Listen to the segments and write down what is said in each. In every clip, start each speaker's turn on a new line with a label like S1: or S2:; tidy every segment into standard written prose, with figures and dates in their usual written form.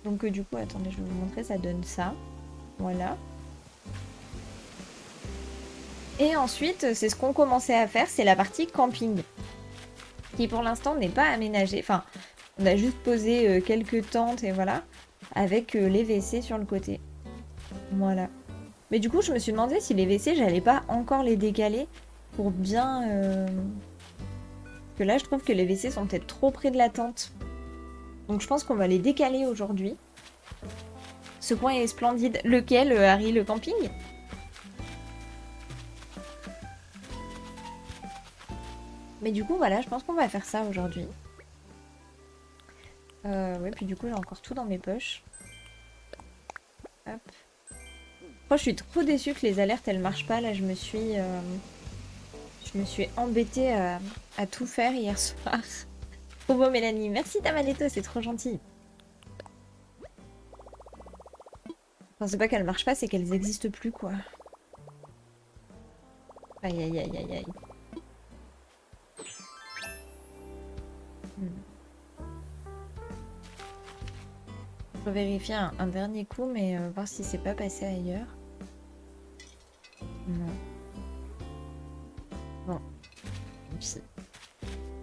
S1: Donc du coup, attendez, je vais vous montrer, ça donne ça. Voilà. Et ensuite, c'est ce qu'on commençait à faire, c'est la partie camping. Qui pour l'instant n'est pas aménagée. Enfin, on a juste posé quelques tentes et voilà. Avec les WC sur le côté. Voilà. Mais du coup, je me suis demandé si les WC, j'allais pas encore les décaler pour bien... Que là, je trouve que les WC sont peut-être trop près de la tente. Donc je pense qu'on va les décaler aujourd'hui. Ce coin est splendide. Lequel, Harry, le camping? Mais du coup, voilà, je pense qu'on va faire ça aujourd'hui. Ouais, puis du coup, j'ai encore tout dans mes poches. Hop. Oh, je suis trop déçue que les alertes, elles marchent pas. Là, je me suis embêtée à tout faire hier soir. Trop beau, Mélanie. Merci, Tamaletto, c'est trop gentil. Enfin, c'est pas qu'elles marchent pas, c'est qu'elles existent plus, quoi. Aïe, aïe, aïe, aïe, aïe. Hmm. Je vais vérifier un dernier coup, mais voir si c'est pas passé ailleurs. Non. Bon. Si.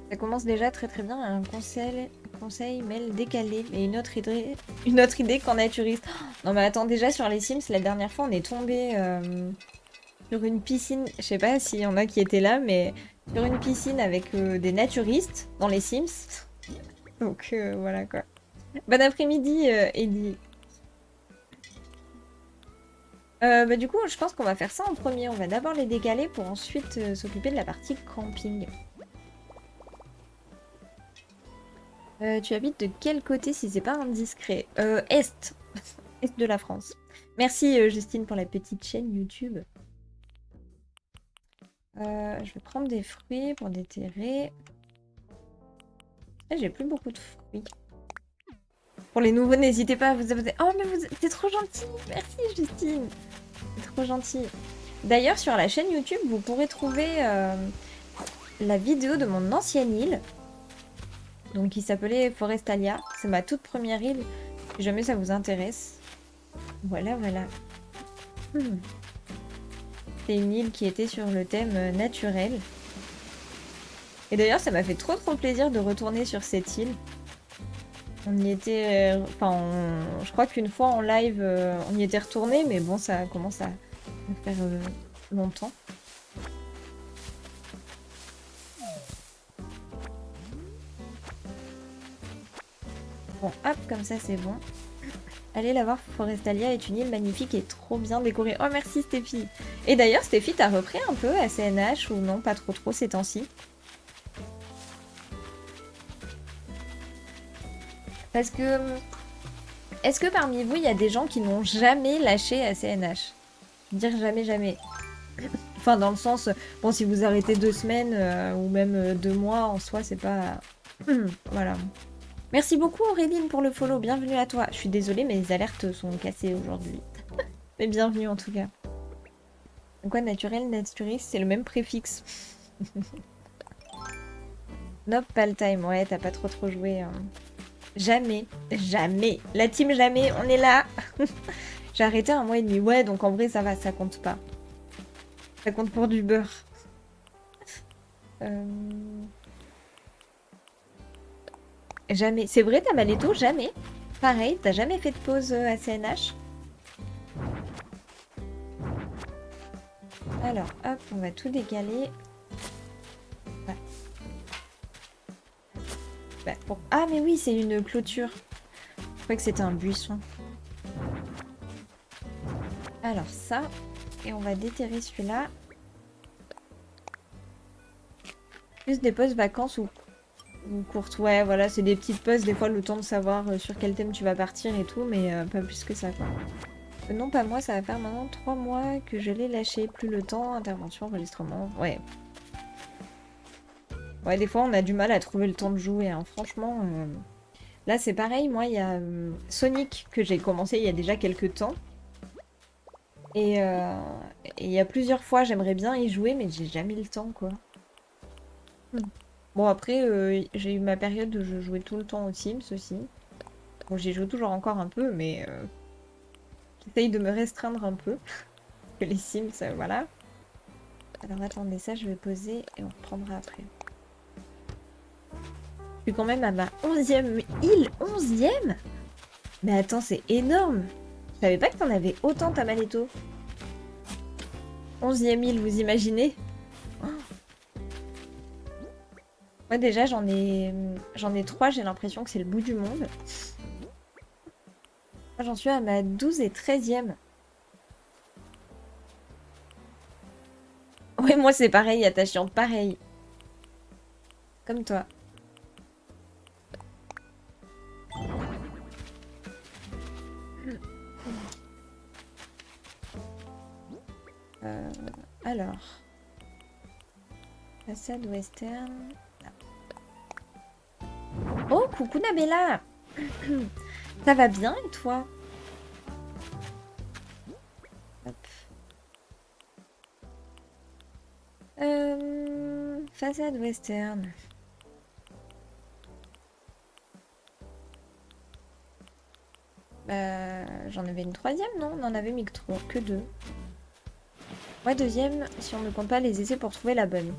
S1: Ça commence déjà très très bien. Un conseil mêle décalé. Et une autre idée qu'en naturiste. Oh, non mais attends, déjà sur les Sims, la dernière fois, on est tombé sur une piscine. Je sais pas s'il y en a qui étaient là, mais sur une piscine avec des naturistes dans les Sims. Donc voilà quoi. Bon après-midi, Eddie. Bah, du coup, je pense qu'on va faire ça en premier. On va d'abord les décaler pour ensuite s'occuper de la partie camping. Tu habites de quel côté si c'est pas indiscret? Est. Est de la France. Merci Justine pour la petite chaîne YouTube. Je vais prendre des fruits pour déterrer. Ah, j'ai plus beaucoup de fruits. Pour les nouveaux, n'hésitez pas à vous abonner. Oh, mais vous êtes trop gentil. Merci Justine. C'est trop gentil. D'ailleurs, sur la chaîne YouTube, vous pourrez trouver la vidéo de mon ancienne île. Donc, qui s'appelait Forestalia. C'est ma toute première île. Si jamais ça vous intéresse. Voilà, voilà. C'est une île qui était sur le thème naturel. Et d'ailleurs, ça m'a fait trop trop plaisir de retourner sur cette île. On y était... Enfin, je crois qu'une fois en live, on y était retourné, mais bon, ça commence à faire longtemps. Bon, hop, comme ça c'est bon. Allez la voir, Forestalia est une île magnifique et trop bien décorée. Oh merci Stéphie. Et d'ailleurs, Stéphie, t'as repris un peu à CNH ou non, pas trop trop ces temps-ci? Parce que... Est-ce que parmi vous, il y a des gens qui n'ont jamais lâché à CNH? Dire jamais, jamais. Enfin, dans le sens... Bon, si vous arrêtez 2 semaines ou même 2 mois, en soi, c'est pas... Voilà. Merci beaucoup Auréline pour le follow, bienvenue à toi. Je suis désolée, mais les alertes sont cassées aujourd'hui. Mais bienvenue en tout cas. Quoi, naturel, naturiste, c'est le même préfixe. Nope, pas le time, ouais, t'as pas trop trop joué. Jamais, jamais. La team jamais, on est là. J'ai arrêté 1 mois et demi, ouais, donc en vrai ça va, ça compte pas. Ça compte pour du beurre. Jamais. C'est vrai, t'as Maletto, jamais. Pareil, t'as jamais fait de pause à CNH. Alors, hop, on va tout décaler. Ouais. Bah, ah, mais oui, c'est une clôture. Je croyais que c'était un buisson. Alors, ça. Et on va déterrer celui-là. Plus des pauses vacances ou courtes. Ouais, voilà, c'est des petites pauses. Des fois, le temps de savoir sur quel thème tu vas partir et tout. Mais pas plus que ça, quoi. Non, pas moi, ça va faire maintenant 3 mois que je l'ai lâché. Plus le temps, intervention, enregistrement. Ouais. Ouais, des fois, on a du mal à trouver le temps de jouer, hein. Franchement, là, c'est pareil. Moi, il y a Sonic que j'ai commencé il y a déjà quelques temps. Et il y a plusieurs fois, j'aimerais bien y jouer, mais j'ai jamais le temps, quoi. Bon, après, j'ai eu ma période où je jouais tout le temps aux Sims aussi. Bon, j'y joue toujours encore un peu, mais j'essaye de me restreindre un peu. Que les Sims, voilà. Alors attendez, ça je vais poser et on reprendra après. Je suis quand même à ma 11e île. 11e? Mais attends, c'est énorme. Je savais pas que t'en avais autant, ta Maletto. 11e île, vous imaginez? Oh. Moi déjà, j'en ai 3, j'ai l'impression que c'est le bout du monde. Moi, j'en suis à ma 12 et 13e. Ouais, moi c'est pareil, attachante, pareil. Comme toi. Alors. Façade western. Oh, coucou Nabella. Ça va bien et toi? Hop. Façade western. J'en avais une 3e, non? On en avait mis que 2. Ouais, 2e, si on ne compte pas les essais pour trouver la bonne.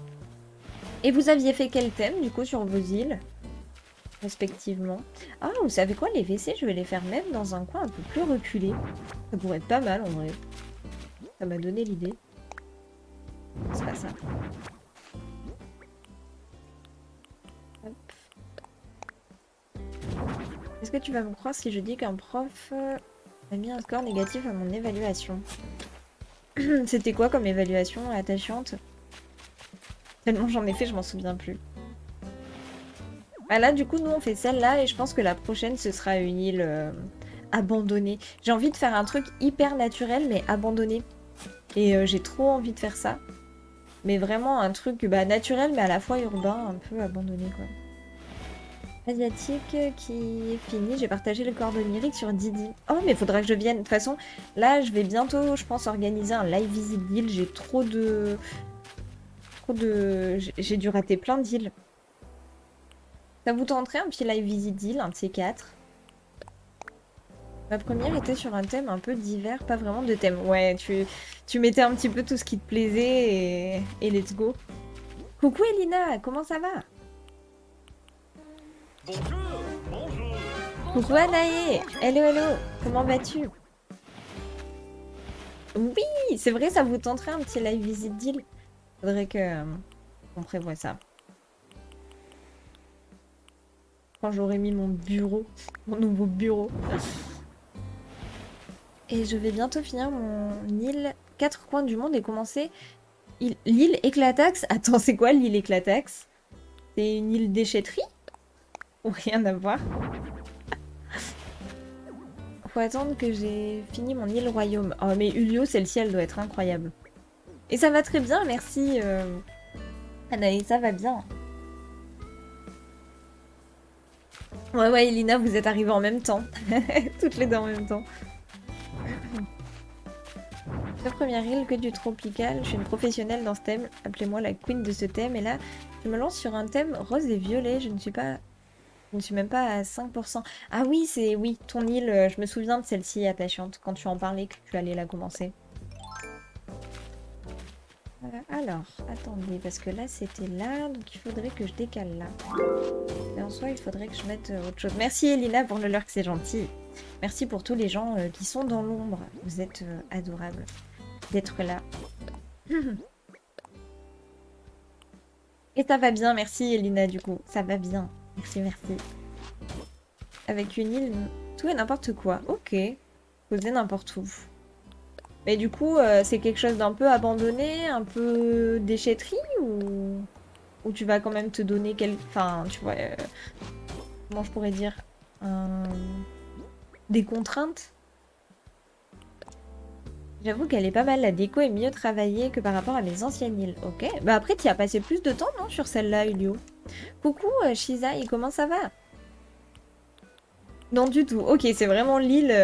S1: Et vous aviez fait quel thème, du coup, sur vos îles? Respectivement. Ah, vous savez quoi, les WC, je vais les faire même dans un coin un peu plus reculé. Ça pourrait être pas mal, en vrai. Ça m'a donné l'idée. C'est pas ça. Hop. Est-ce que tu vas me croire si je dis qu'un prof a mis un score négatif à mon évaluation? C'était quoi comme évaluation attachante? Tellement j'en ai fait, je m'en souviens plus. Ah là, du coup, nous, on fait celle-là et je pense que la prochaine, ce sera une île abandonnée. J'ai envie de faire un truc hyper naturel, mais abandonné. Et j'ai trop envie de faire ça. Mais vraiment un truc naturel, mais à la fois urbain, un peu abandonné, quoi. Asiatique qui est fini. J'ai partagé le corps d'Oniric sur Didi. Oh, mais faudra que je vienne. De toute façon, là, je vais bientôt, je pense, organiser un live visite d'île. J'ai trop de... J'ai dû rater plein d'îles. Ça vous tenterait un petit live visite d'île, un de ces 4? Ma première était sur un thème un peu divers, pas vraiment de thème. Ouais, tu mettais un petit peu tout ce qui te plaisait et let's go. Coucou Elina, comment ça va?
S2: Bonjour, bonjour.
S1: Coucou Anaë, hello hello, comment vas-tu? Oui, c'est vrai, ça vous tenterait un petit live visite d'île? Faudrait que on prévoie ça. Quand j'aurai mis mon bureau, mon nouveau bureau. Et je vais bientôt finir mon île 4 coins du monde et commencer l'île Éclatax. Attends, c'est quoi l'île Éclatax? C'est une île déchetterie? Ou rien à voir? Faut attendre que j'ai fini mon île royaume. Oh mais Ulio, celle-ci, elle doit être incroyable. Et ça va très bien, merci Anaïs, ça va bien. Ouais, Elina, vous êtes arrivées en même temps. Toutes les deux en même temps. La première île que du tropical. Je suis une professionnelle dans ce thème. Appelez-moi la queen de ce thème. Et là, je me lance sur un thème rose et violet. Je ne suis même pas à 5%. Ah oui, oui, ton île. Je me souviens de celle-ci attachante quand tu en parlais que tu allais la commencer. Alors, attendez, parce que là, c'était là. Donc, il faudrait que je décale là. Et en soi, il faudrait que je mette autre chose. Merci Elina pour le lurk, c'est gentil. Merci pour tous les gens qui sont dans l'ombre. Vous êtes adorables d'être là. Et ça va bien, merci Elina du coup. Ça va bien. Merci, merci. Avec une île, tout et n'importe quoi. Ok. Poser n'importe où. Mais du coup, c'est quelque chose d'un peu abandonné, un peu déchetterie ou tu vas quand même te donner Enfin, tu vois... comment je pourrais dire des contraintes. J'avoue qu'elle est pas mal, la déco est mieux travaillée que par rapport à mes anciennes îles. Ok, bah après tu as passé plus de temps, non, sur celle-là, Ulio? Coucou Shizai, comment ça va? Non du tout, ok, c'est vraiment l'île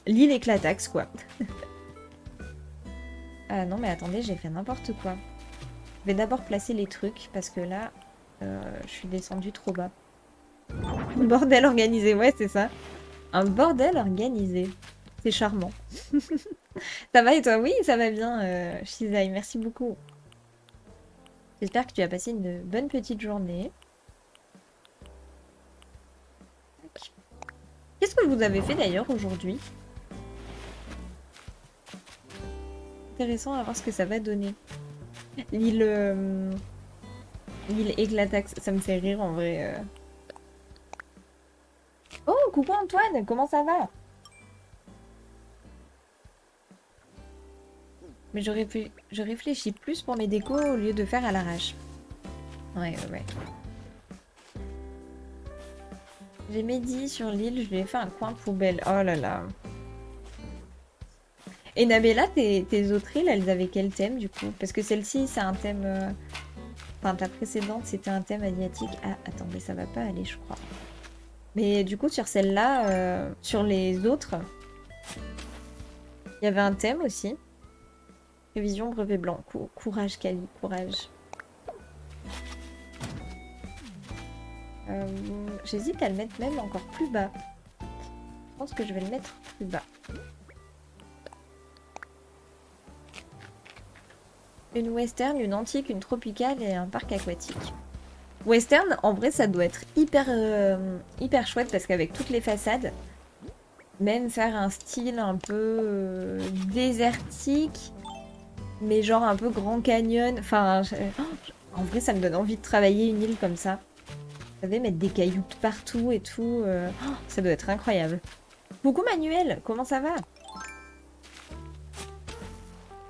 S1: l'île éclataxe, quoi. Ah non mais attendez, j'ai fait n'importe quoi. Je vais d'abord placer les trucs, parce que là, je suis descendue trop bas. Bordel organisé, ouais, c'est ça. Un bordel organisé. C'est charmant. Ça va et toi? Oui, ça va bien, Shizai. Merci beaucoup. J'espère que tu as passé une bonne petite journée. Tac. Qu'est-ce que vous avez fait d'ailleurs aujourd'hui? Intéressant à voir ce que ça va donner. L'île l'île Éclatax, ça me fait rire en vrai. Oh, coucou Antoine, comment ça va? Mais je réfléchis plus pour mes décos au lieu de faire à l'arrache. Ouais, ouais, ouais. J'ai Mehdi sur l'île, je lui ai fait un coin poubelle. Oh là là. Et Nabella, tes autres îles, elles avaient quel thème du coup? Parce que celle-ci, c'est un thème. Enfin, ta précédente, c'était un thème asiatique. Ah, attendez, ça va pas aller, je crois. Mais du coup, sur celle-là, sur les autres, il y avait un thème aussi. Révision brevet blanc. Courage, Kali, courage. J'hésite à le mettre même encore plus bas. Je pense que je vais le mettre plus bas. Une western, une antique, une tropicale et un parc aquatique. Western, en vrai, ça doit être hyper chouette parce qu'avec toutes les façades, même faire un style un peu désertique, mais genre un peu Grand Canyon. Enfin, en vrai, ça me donne envie de travailler une île comme ça. Vous savez, mettre des cailloux partout et tout. Ça doit être incroyable. Coucou Manuel, comment ça va?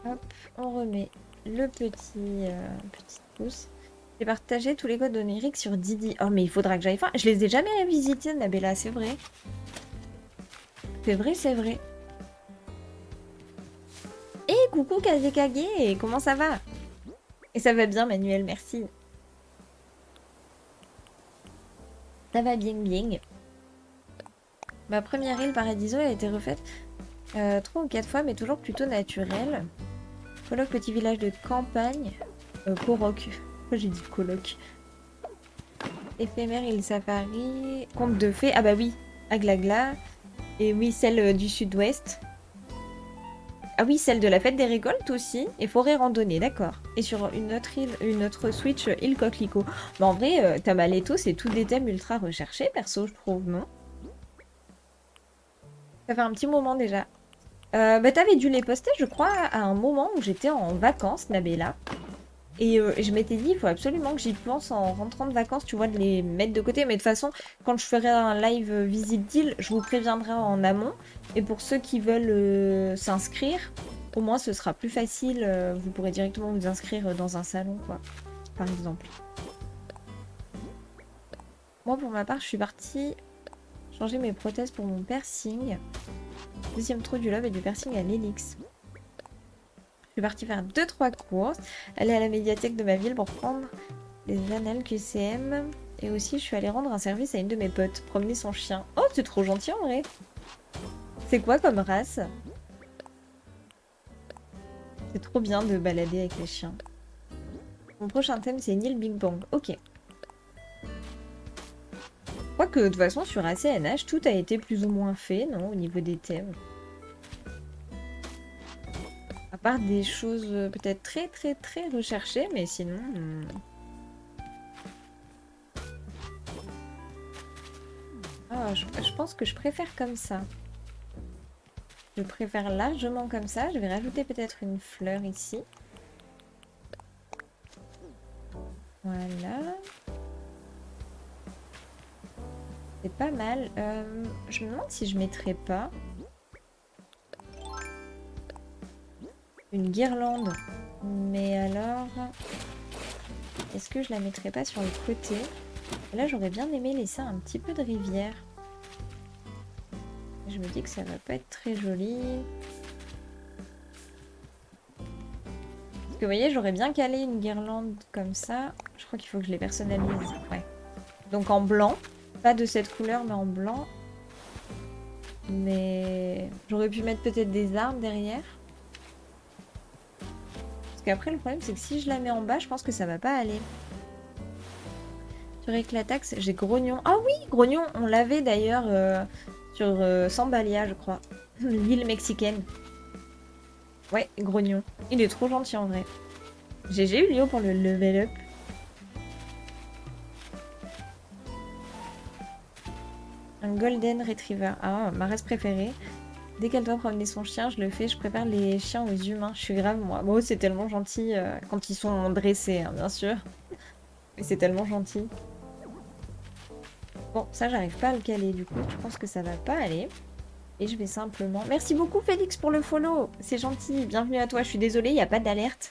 S1: Hop, on remet le petit pouce. J'ai partagé tous les codes oniriques sur Didi. Oh, mais il faudra que j'aille faire. Je les ai jamais visités, Nabella, c'est vrai. C'est vrai, c'est vrai. Et coucou Kazekage, comment ça va? Et ça va bien, Manuel, merci. Ça va bien, bien. Ma première île Paradiso a été refaite 3 ou 4 fois, mais toujours plutôt naturelle. Coloc, petit village de campagne. Coroc. Pourquoi j'ai dit coloc? Éphémère, île safari. Conte de fées. Ah bah oui, Aglagla. Et oui, celle du sud-ouest. Ah oui, celle de la fête des récoltes aussi. Et forêt randonnée, d'accord. Et sur une autre île, une autre Switch, île Coquelicot. Mais en vrai, Tamaleto, c'est tous des thèmes ultra recherchés, perso, je trouve, non? Ça fait un petit moment déjà. Bah t'avais dû les poster, je crois, à un moment où j'étais en vacances, Nabella. Et je m'étais dit, il faut absolument que j'y pense en rentrant de vacances, tu vois, de les mettre de côté. Mais de toute façon, quand je ferai un live visite d'île, je vous préviendrai en amont. Et pour ceux qui veulent s'inscrire, au moins ce sera plus facile. Vous pourrez directement vous inscrire dans un salon, quoi, par exemple. Moi, pour ma part, je suis partie changer mes prothèses pour mon piercing. Deuxième trou du love et du piercing à l'hélix. Je suis partie faire 2-3 courses, aller à la médiathèque de ma ville pour prendre les annales QCM. Et aussi, je suis allée rendre un service à une de mes potes, promener son chien. Oh, c'est trop gentil en vrai. C'est quoi comme race? C'est trop bien de balader avec les chiens. Mon prochain thème, c'est une île Big Bang. Ok. Je crois que de toute façon, sur ACNH, tout a été plus ou moins fait, non, au niveau des thèmes. À part des choses peut-être très recherchées, mais sinon... Ah, je pense que je préfère comme ça. Je préfère largement comme ça. Je vais rajouter peut-être une fleur ici. Voilà. C'est pas mal. Je me demande si je mettrais pas une guirlande. Mais alors... Est-ce que je la mettrais pas sur le côté? Là, j'aurais bien aimé laisser un petit peu de rivière. Je me dis que ça va pas être très joli. Parce que vous voyez, j'aurais bien calé une guirlande comme ça. Je crois qu'il faut que je les personnalise. Ouais. Donc en blanc. Pas de cette couleur, mais en blanc. Mais j'aurais pu mettre peut-être des arbres derrière. Parce qu'après, le problème, c'est que si je la mets en bas, je pense que ça va pas aller. Sur Éclatax, j'ai Grognon. Ah oui, Grognon, on l'avait d'ailleurs Sur Sambalia, je crois. L'île mexicaine. Ouais, grognon. Il est trop gentil en vrai. J'ai eu Lio pour le level up. Un Golden Retriever. Ah, ma race préférée. Dès qu'elle doit promener son chien, je le fais. Je prépare les chiens aux humains. Je suis grave, moi. Bon, c'est tellement gentil quand ils sont dressés, hein, bien sûr. Mais c'est tellement gentil. Bon, ça, j'arrive pas à le caler. Du coup, je pense que ça va pas aller. Et je vais simplement... Merci beaucoup, Félix, pour le follow. C'est gentil. Bienvenue à toi. Je suis désolée, il n'y a pas d'alerte.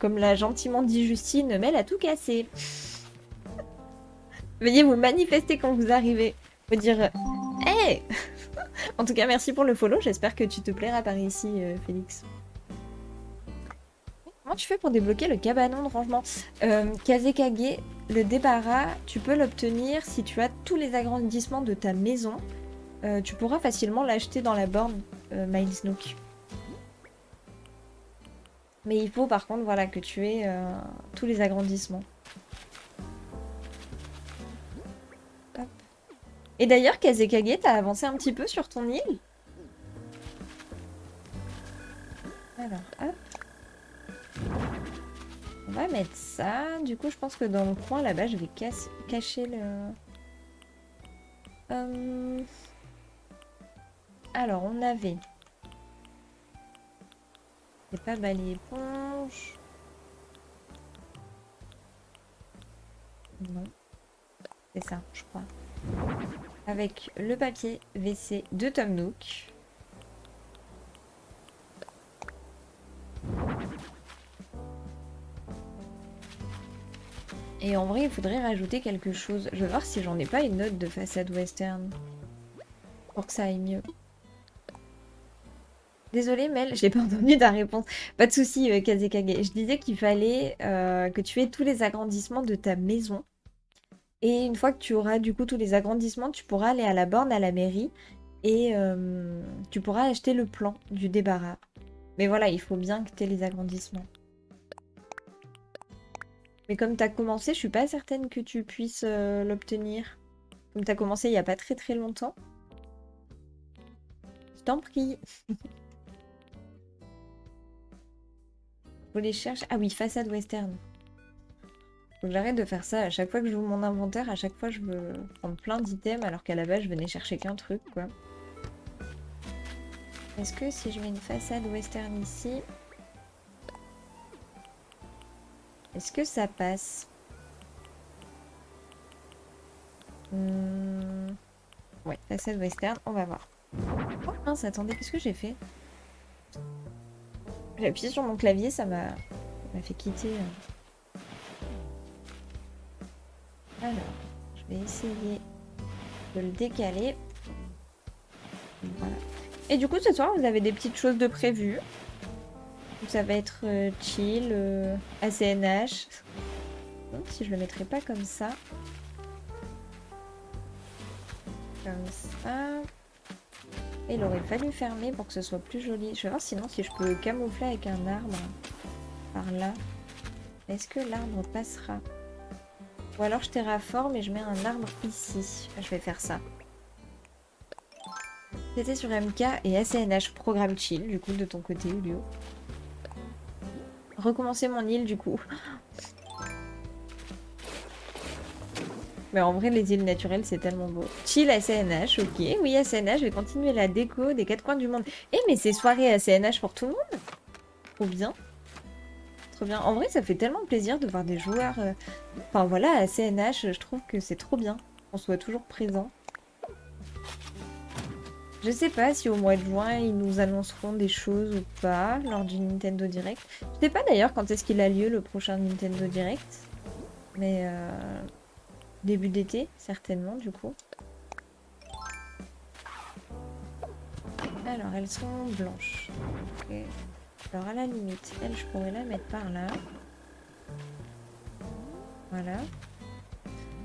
S1: Comme l'a gentiment dit Justine, mais elle a tout cassé. Veuillez vous manifester quand vous arrivez. Faut dire hey. En tout cas, merci pour le follow. J'espère que tu te plairas par ici, Félix. Comment tu fais pour débloquer le cabanon de rangement Kazekage, le débarras, tu peux l'obtenir si tu as tous les agrandissements de ta maison. Tu pourras facilement l'acheter dans la borne Miles Nook. Mais il faut par contre voilà, que tu aies tous les agrandissements. Hop. Et d'ailleurs, Kazekage, t'as avancé un petit peu sur ton île? Alors, hop. On va mettre ça. Du coup, je pense que dans le coin là-bas, je vais cacher le... Alors, on avait... C'est pas balai éponge. Non. C'est ça, je crois. Avec le papier WC de Tom Nook. Et en vrai, il faudrait rajouter quelque chose. Je vais voir si j'en ai pas une note de façade western. Pour que ça aille mieux. Désolée Mel, j'ai pas entendu ta réponse. Pas de soucis, Kazekage. Je disais qu'il fallait que tu aies tous les agrandissements de ta maison. Et une fois que tu auras du coup tous les agrandissements, tu pourras aller à la borne à la mairie. Et tu pourras acheter le plan du débarras. Mais voilà, il faut bien que tu aies les agrandissements. Mais comme tu as commencé, je suis pas certaine que tu puisses l'obtenir. Comme tu as commencé il y a pas très très longtemps. Je t'en prie. Faut les chercher. Ah oui, façade western. Faut que j'arrête de faire ça. À chaque fois que je j'ouvre mon inventaire, à chaque fois je veux prendre plein d'items alors qu'à la base je venais chercher qu'un truc quoi. Est-ce que si je mets une façade western ici... Est-ce que ça passe? Ouais, façade western, on va voir. Oh mince, attendez, qu'est-ce que j'ai fait? J'ai appuyé sur mon clavier, ça m'a fait quitter. Alors, je vais essayer de le décaler. Voilà. Et du coup, ce soir, vous avez des petites choses de prévues. Ça va être chill, ACNH. Si je le mettrais pas comme ça. Comme ça. Et il aurait fallu fermer pour que ce soit plus joli. Je vais voir sinon si je peux camoufler avec un arbre. Par là. Est-ce que l'arbre passera? Ou alors je terraforme et je mets un arbre ici. Je vais faire ça. C'était sur MK et ACNH programme chill, du coup, de ton côté, Ulio. Recommencer mon île, du coup. Mais en vrai, les îles naturelles, c'est tellement beau. Chill ACNH, ok. Oui, ACNH, je vais continuer la déco des 4 coins du monde. Eh, mais c'est soirée ACNH pour tout le monde. Trop bien. Trop bien. En vrai, ça fait tellement plaisir de voir des joueurs... Enfin, voilà, ACNH, je trouve que c'est trop bien. Qu'on soit toujours présent. Je sais pas si au mois de juin, ils nous annonceront des choses ou pas lors du Nintendo Direct. Je sais pas d'ailleurs quand est-ce qu'il a lieu le prochain Nintendo Direct. Mais début d'été, certainement, du coup. Alors, elles sont blanches. Okay. Alors, à la limite, elle, je pourrais la mettre par là. Voilà.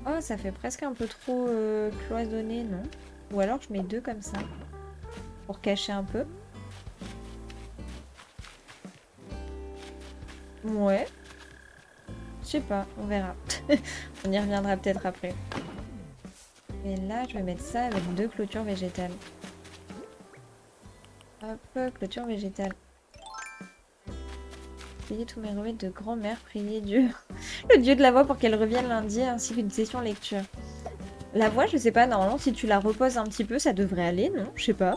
S1: Oh, ça fait presque un peu trop cloisonné, non? Ou alors, je mets 2 comme ça. Pour cacher un peu. Ouais. Je sais pas, on verra. On y reviendra peut-être après. Et là, je vais mettre ça avec 2 clôtures végétales. Hop, clôture végétale. Priez tous mes remèdes de grand-mère, priez Dieu. Le dieu de la voix pour qu'elle revienne lundi, ainsi qu'une session lecture. La voix, je sais pas, normalement, si tu la reposes un petit peu, ça devrait aller, non? Je sais pas.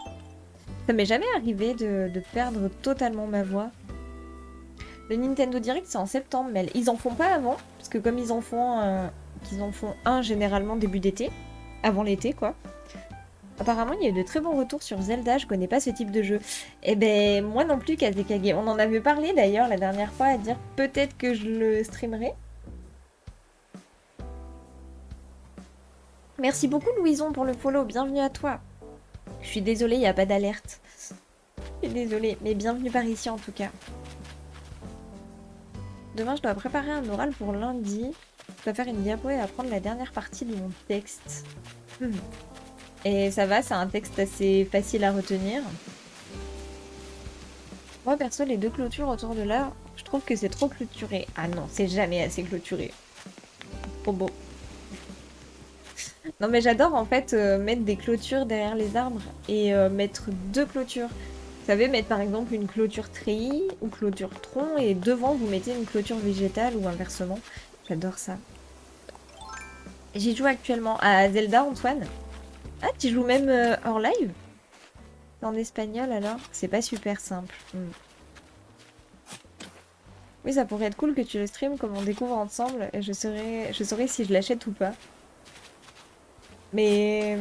S1: Ça m'est jamais arrivé de perdre totalement ma voix. Le Nintendo Direct, c'est en septembre, mais ils en font pas avant, parce que comme ils en font un généralement début d'été, avant l'été, quoi. Apparemment, il y a eu de très bons retours sur Zelda, je connais pas ce type de jeu. Eh ben, moi non plus, Kazekage. On en avait parlé d'ailleurs la dernière fois, à dire peut-être que je le streamerai. Merci beaucoup, Louison, pour le follow. Bienvenue à toi. Je suis désolée, il n'y a pas d'alerte. Je suis désolée, mais bienvenue par ici en tout cas. Demain, je dois préparer un oral pour lundi. Je dois faire une diapo et apprendre la dernière partie de mon texte. Et ça va, c'est un texte assez facile à retenir. Moi, perso, les 2 clôtures autour de là, je trouve que c'est trop clôturé. Ah non, c'est jamais assez clôturé. Trop beau. Non, mais j'adore en fait mettre des clôtures derrière les arbres et mettre 2 clôtures. Vous savez, mettre par exemple une clôture treillis ou clôture tronc et devant vous mettez une clôture végétale ou inversement. J'adore ça. J'y joue actuellement à Zelda, Antoine. Ah, tu joues même hors live? C'est en espagnol alors? C'est pas super simple. Oui, ça pourrait être cool que tu le stream comme on découvre ensemble et je saurais si je l'achète ou pas. Mais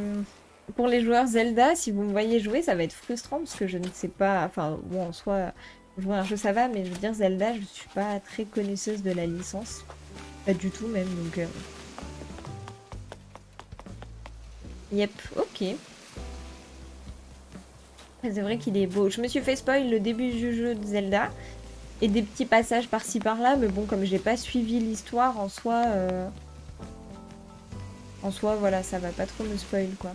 S1: pour les joueurs Zelda, si vous me voyez jouer, ça va être frustrant parce que je ne sais pas. Enfin, bon, en soi, jouer à un jeu ça va, mais je veux dire, Zelda, je suis pas très connaisseuse de la licence. Pas du tout, même, donc. Yep, ok. C'est vrai qu'il est beau. Je me suis fait spoil le début du jeu de Zelda et des petits passages par-ci par-là, mais bon, comme j'ai pas suivi l'histoire en soi. En soi, voilà, ça va pas trop me spoil, quoi.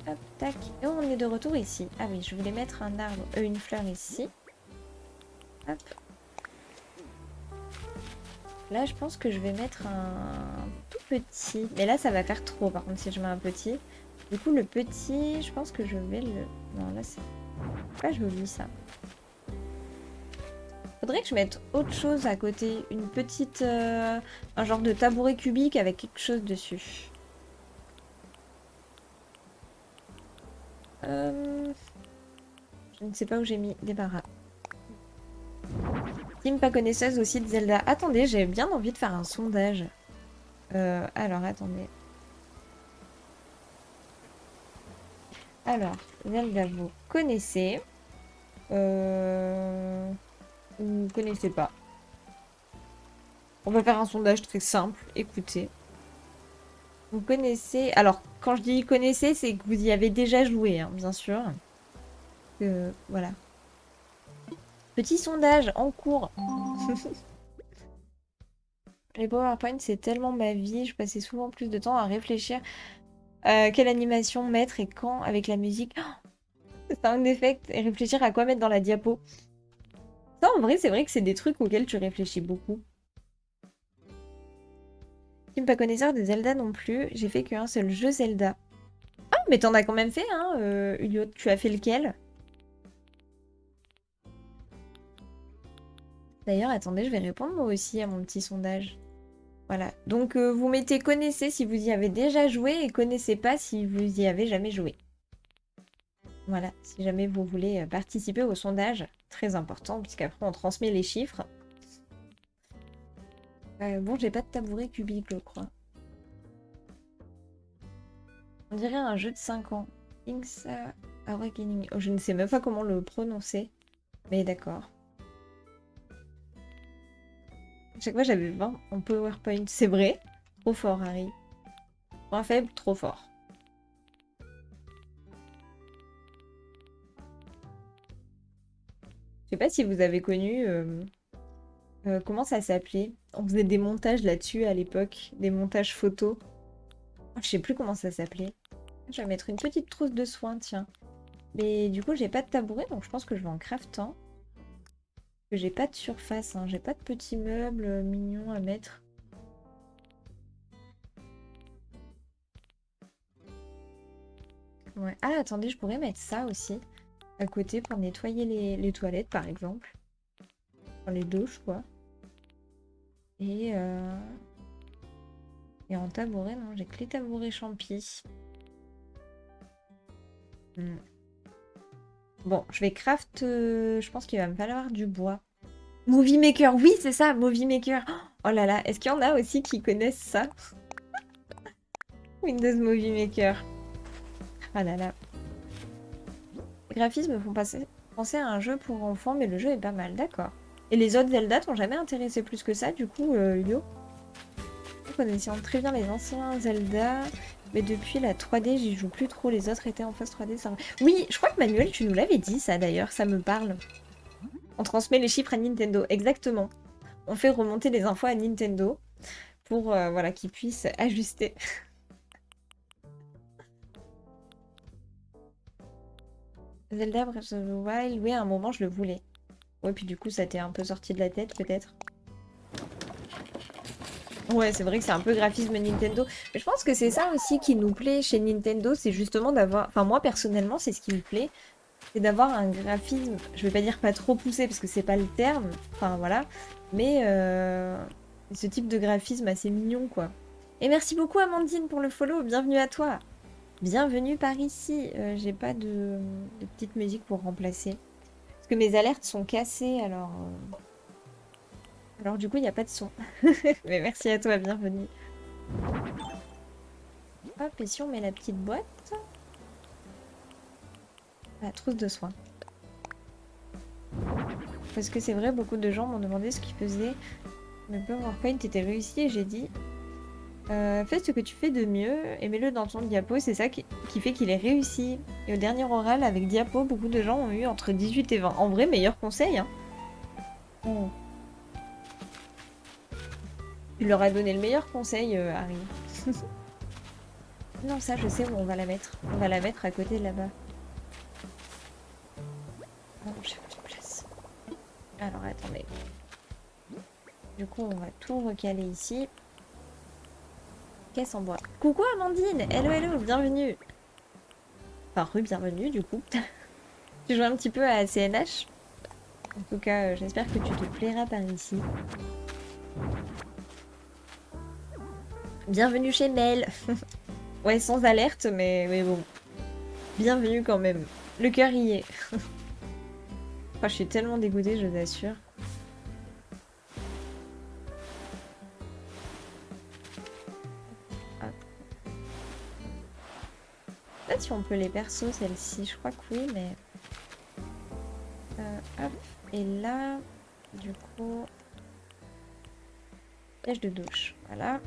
S1: Hop, tac. Et on est de retour ici. Ah oui, je voulais mettre un arbre, une fleur ici. Hop. Là, je pense que je vais mettre un tout petit. Mais là, ça va faire trop, par contre, si je mets un petit. Du coup, le petit, je pense que je vais le... Non, là, c'est pas joli, ça. Faudrait que je mette autre chose à côté. Une petite... un genre de tabouret cubique avec quelque chose dessus. Je ne sais pas où j'ai mis des barras. Team pas connaisseuse aussi de Zelda. Attendez, j'ai bien envie de faire un sondage. Alors, attendez. Alors, Zelda, vous connaissez. Vous connaissez pas. On va faire un sondage très simple. Écoutez. Vous connaissez... Alors, quand je dis connaissez, c'est que vous y avez déjà joué, hein, bien sûr. Voilà. Petit sondage en cours. Les PowerPoint, c'est tellement ma vie. Je passais souvent plus de temps à réfléchir quelle animation mettre et quand avec la musique. Oh, sound effect et réfléchir à quoi mettre dans la diapo. Ça, en vrai, c'est vrai que c'est des trucs auxquels tu réfléchis beaucoup. Je suis pas connaisseur de Zelda non plus. J'ai fait qu'un seul jeu Zelda. Ah, mais t'en as quand même fait, hein, Ulio. Tu as fait lequel? D'ailleurs, attendez, je vais répondre moi aussi à mon petit sondage. Voilà. Donc, vous mettez connaissez si vous y avez déjà joué et connaissez pas si vous y avez jamais joué. Voilà, si jamais vous voulez participer au sondage, très important, puisqu'après on transmet les chiffres. Bon, j'ai pas de tabouret cubique, je crois. On dirait un jeu de 5 ans. Link's Awakening. Oh, je ne sais même pas comment le prononcer. Mais d'accord. Chaque fois, j'avais 20 en PowerPoint. C'est vrai. Trop fort, Harry. Point faible, trop fort. Je sais pas si vous avez connu... comment ça s'appelait? On faisait des montages là-dessus à l'époque. Des montages photos. Oh, je sais plus comment ça s'appelait. Je vais mettre une petite trousse de soins, tiens. Mais du coup, j'ai pas de tabouret, donc je pense que je vais en craftant. Que j'ai pas de surface, hein. J'ai pas de petits meubles mignons à mettre. Ouais. Ah, attendez, je pourrais mettre ça aussi à côté pour nettoyer les toilettes, par exemple. Enfin, les douches, quoi. Et, euh... Et en tabouret, non, j'ai que les tabourets champis. Hmm. Bon, je vais craft... je pense qu'il va me falloir du bois. Movie Maker, oui, c'est ça, Movie Maker. Oh là là, est-ce qu'il y en a aussi qui connaissent ça? Windows Movie Maker. Ah là là. Les graphismes me font penser à un jeu pour enfants, mais le jeu est pas mal, d'accord. Et les autres Zelda t'ont jamais intéressé plus que ça, du coup, Yo? Connaissant très bien les anciens Zelda, mais depuis la 3D, j'y joue plus trop. Les autres étaient en phase 3D, ça... Oui, je crois que Manuel, tu nous l'avais dit, ça d'ailleurs, ça me parle. On transmet les chiffres à Nintendo, exactement. On fait remonter les infos à Nintendo pour voilà, qu'ils puissent ajuster. Zelda Breath of the Wild, oui, à un moment, je le voulais. Ouais, puis du coup, ça t'est un peu sorti de la tête, peut-être. Ouais, c'est vrai que c'est un peu graphisme Nintendo. Mais je pense que c'est ça aussi qui nous plaît chez Nintendo, c'est justement d'avoir... Enfin, moi, personnellement, c'est ce qui me plaît. C'est d'avoir un graphisme, je vais pas dire pas trop poussé, parce que c'est pas le terme. Enfin, voilà. Mais ce type de graphisme assez mignon, quoi. Et merci beaucoup, Amandine, pour le follow. Bienvenue à toi. Bienvenue par ici. J'ai pas de petite musique pour remplacer. Parce que mes alertes sont cassées, alors du coup, il n'y a pas de son. Mais merci à toi, bienvenue. Hop, et si on met la petite boîte? La trousse de soins. Parce que c'est vrai, beaucoup de gens m'ont demandé ce qu'ils faisaient. Mais PowerPoint était réussi et j'ai dit fais ce que tu fais de mieux et mets-le dans ton diapo. C'est ça qui fait qu'il est réussi. Et au dernier oral avec diapo, beaucoup de gens ont eu entre 18 et 20. En vrai, meilleur conseil. Hein. Mm. Tu leur as donné le meilleur conseil, Harry. Non, ça, je sais où on va la mettre. On va la mettre à côté de là-bas. Non, j'ai pas de place. Alors, attendez. Du coup, on va tout recaler ici. Caisse en bois. Coucou Amandine. Hello, hello, bienvenue. Enfin, bienvenue du coup. Tu joues un petit peu à CNH. En tout cas, j'espère que tu te plairas par ici. Bienvenue chez Mel. Ouais, sans alerte, mais bon. Bienvenue quand même. Le cœur y est. Oh, je suis tellement dégoûtée, je t'assure. Peut-être si on peut les persos, celle-ci. Je crois que oui, mais... hop. Et là, du coup... Piège de douche. Voilà.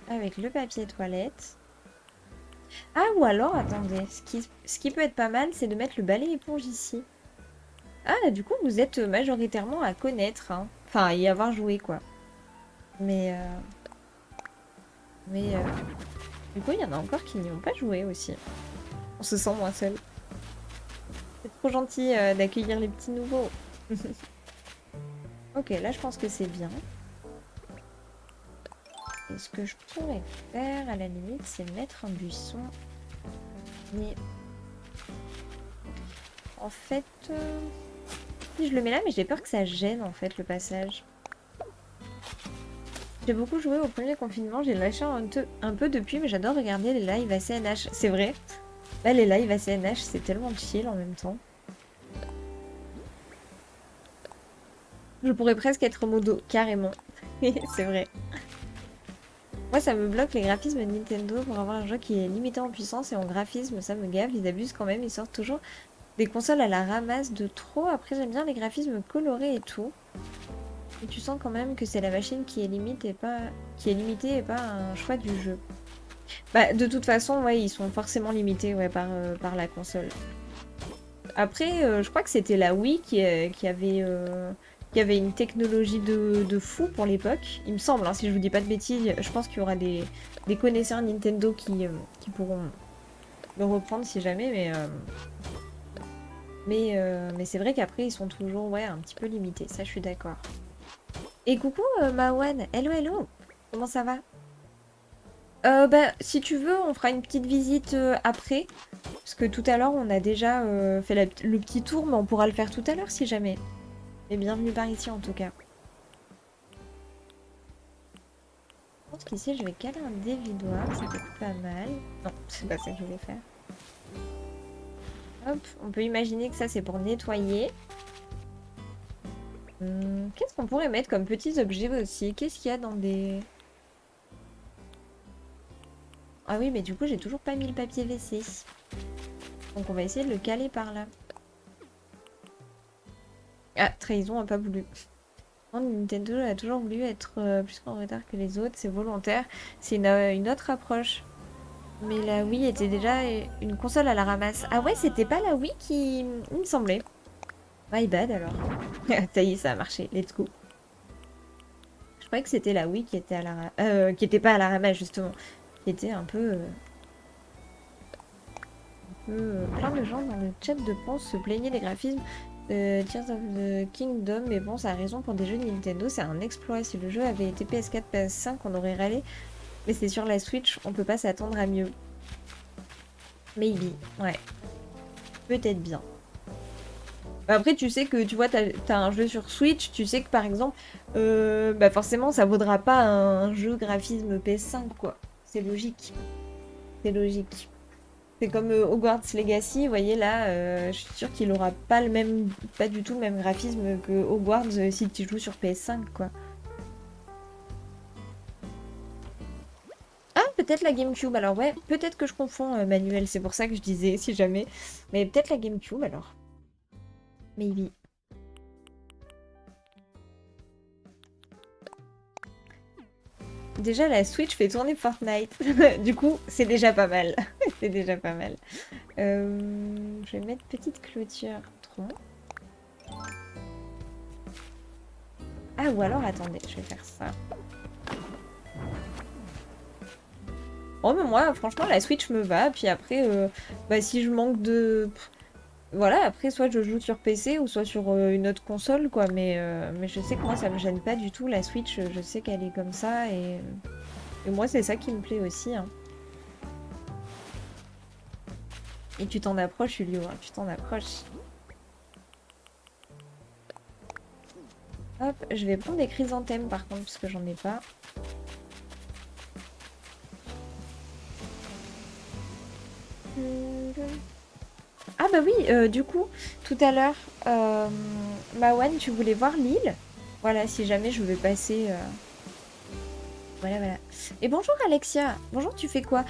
S1: Avec le papier toilette. Ah, ou alors, attendez. Ce qui peut être pas mal, c'est de mettre le balai éponge ici. Ah, du coup, vous êtes majoritairement à connaître. Hein. Enfin, à y avoir joué, quoi. Mais... Du coup, il y en a encore qui n'y ont pas joué aussi. On se sent moins seul. C'est trop gentil d'accueillir les petits nouveaux. Ok, là, je pense que c'est bien. Et ce que je pourrais faire, à la limite, c'est mettre un buisson. Mais... En fait... Si je le mets là, mais j'ai peur que ça gêne, en fait, le passage. J'ai beaucoup joué au premier confinement, j'ai lâché un peu depuis, mais j'adore regarder les lives ACNH. C'est vrai. Là, les lives ACNH, c'est tellement chill en même temps. Je pourrais presque être modo, carrément. C'est vrai. Moi, ça me bloque les graphismes Nintendo pour avoir un jeu qui est limité en puissance et en graphisme, ça me gave. Ils abusent quand même, ils sortent toujours des consoles à la ramasse de trop. Après, j'aime bien les graphismes colorés et tout. Et tu sens quand même que c'est la machine qui est limitée et pas un choix du jeu. Bah, de toute façon, ouais, ils sont forcément limités ouais, par la console. Après, je crois que c'était la Wii qui avait une technologie de fou pour l'époque. Il me semble, hein, si je vous dis pas de bêtises, je pense qu'il y aura des connaisseurs Nintendo qui pourront le reprendre si jamais, mais c'est vrai qu'après, ils sont toujours ouais, un petit peu limités. Ça, je suis d'accord. Et coucou Mawan, hello hello, comment ça va? Bah, si tu veux, on fera une petite visite après. Parce que tout à l'heure, on a déjà fait le petit tour, mais on pourra le faire tout à l'heure si jamais. Et bienvenue par ici en tout cas. Je pense qu'ici, je vais caler un dévidoir, ça peut être pas mal. Non, c'est pas ça que je voulais faire. Hop, on peut imaginer que ça, c'est pour nettoyer. Qu'est-ce qu'on pourrait mettre comme petits objets aussi? Qu'est-ce qu'il y a dans des... Ah oui, mais du coup, j'ai toujours pas mis le papier WC. Donc on va essayer de le caler par là. Ah, trahison a pas voulu. Nintendo a toujours voulu être plus en retard que les autres, c'est volontaire. C'est une autre approche. Mais la Wii était déjà une console à la ramasse. Ah ouais, c'était pas la Wii qui... Il me semblait. My bad alors. Ça y est, ça a marché. Let's go. Je croyais que c'était la Wii qui était à qui était pas à la ramasse justement. Qui était un peu... plein de gens dans le chat de pense se plaignaient des graphismes de Tears of the Kingdom, mais bon, ça a raison, pour des jeux de Nintendo, c'est un exploit. Si le jeu avait été PS4, PS5, on aurait râlé, mais c'est sur la Switch, on peut pas s'attendre à mieux. Maybe, ouais. Peut-être bien. Après, tu sais que, tu vois, t'as un jeu sur Switch, tu sais que, par exemple, bah forcément, ça vaudra pas un jeu graphisme PS5, quoi. C'est logique. C'est logique. C'est comme Hogwarts Legacy, vous voyez là, je suis sûre qu'il aura pas pas du tout le même graphisme que Hogwarts si tu joues sur PS5 quoi. Ah, peut-être la GameCube, alors ouais, peut-être que je confonds Manuel, c'est pour ça que je disais si jamais. Mais peut-être la GameCube alors. Maybe. Déjà la Switch fait tourner Fortnite, du coup c'est déjà pas mal. C'est déjà pas mal. Je vais mettre petite clôture tronc. Ah ou alors attendez, je vais faire ça. Oh mais moi franchement la Switch me va, puis après bah, si je manque de... Voilà, après soit je joue sur PC ou soit sur une autre console quoi, mais je sais que moi ça me gêne pas du tout la Switch, je sais qu'elle est comme ça et moi c'est ça qui me plaît aussi hein. Et tu t'en approches Julio, hein, tu t'en approches. Hop, je vais prendre des chrysanthèmes par contre parce que j'en ai pas. Ah bah oui, du coup, tout à l'heure, Mawan, tu voulais voir l'île? Voilà, si jamais je vais passer... Voilà, voilà. Et bonjour Alexia, bonjour, tu fais quoi?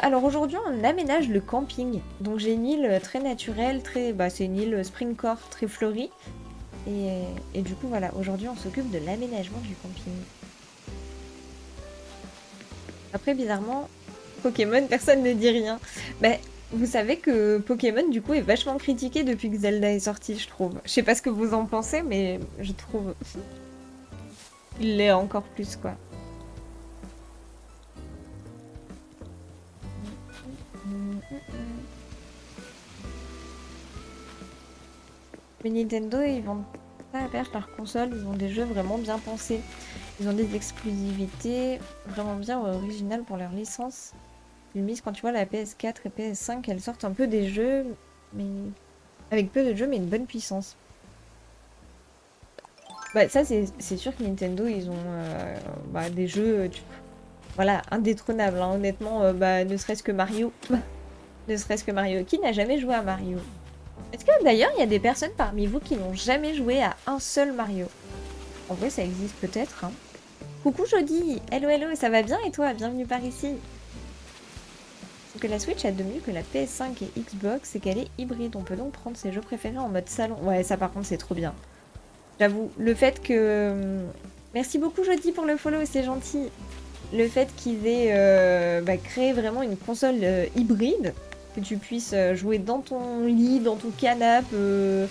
S1: Alors aujourd'hui, on aménage le camping. Donc j'ai une île très naturelle, très... Bah, c'est une île Springcore, très fleurie. Et du coup, voilà, aujourd'hui, on s'occupe de l'aménagement du camping. Après, bizarrement, Pokémon, personne ne dit rien. Bah, vous savez que Pokémon, du coup, est vachement critiqué depuis que Zelda est sorti, je trouve. Je sais pas ce que vous en pensez, mais je trouve... Il l'est encore plus, quoi. Mais Nintendo, ils vendent pas à perdre leur console, ils ont des jeux vraiment bien pensés. Ils ont des exclusivités vraiment bien originales pour leur licence. Limite, quand tu vois la PS4 et PS5, elles sortent un peu des jeux, mais avec peu de jeux, mais une bonne puissance. Bah, ça, c'est sûr que Nintendo, ils ont bah, des jeux, voilà, indétrônables, hein, honnêtement, bah, ne serait-ce que Mario. Ne serait-ce que Mario. Qui n'a jamais joué à Mario? Est-ce que d'ailleurs, il y a des personnes parmi vous qui n'ont jamais joué à un seul Mario? En vrai, ça existe peut-être, hein. Coucou Jody, hello hello, ça va bien et toi? Bienvenue par ici. Ce que la Switch a de mieux que la PS5 et Xbox, c'est qu'elle est hybride. On peut donc prendre ses jeux préférés en mode salon. Ouais, ça par contre, c'est trop bien. J'avoue, le fait que... Merci beaucoup Jody pour le follow, c'est gentil. Le fait qu'ils aient bah, créé vraiment une console hybride, que tu puisses jouer dans ton lit, dans ton canapé,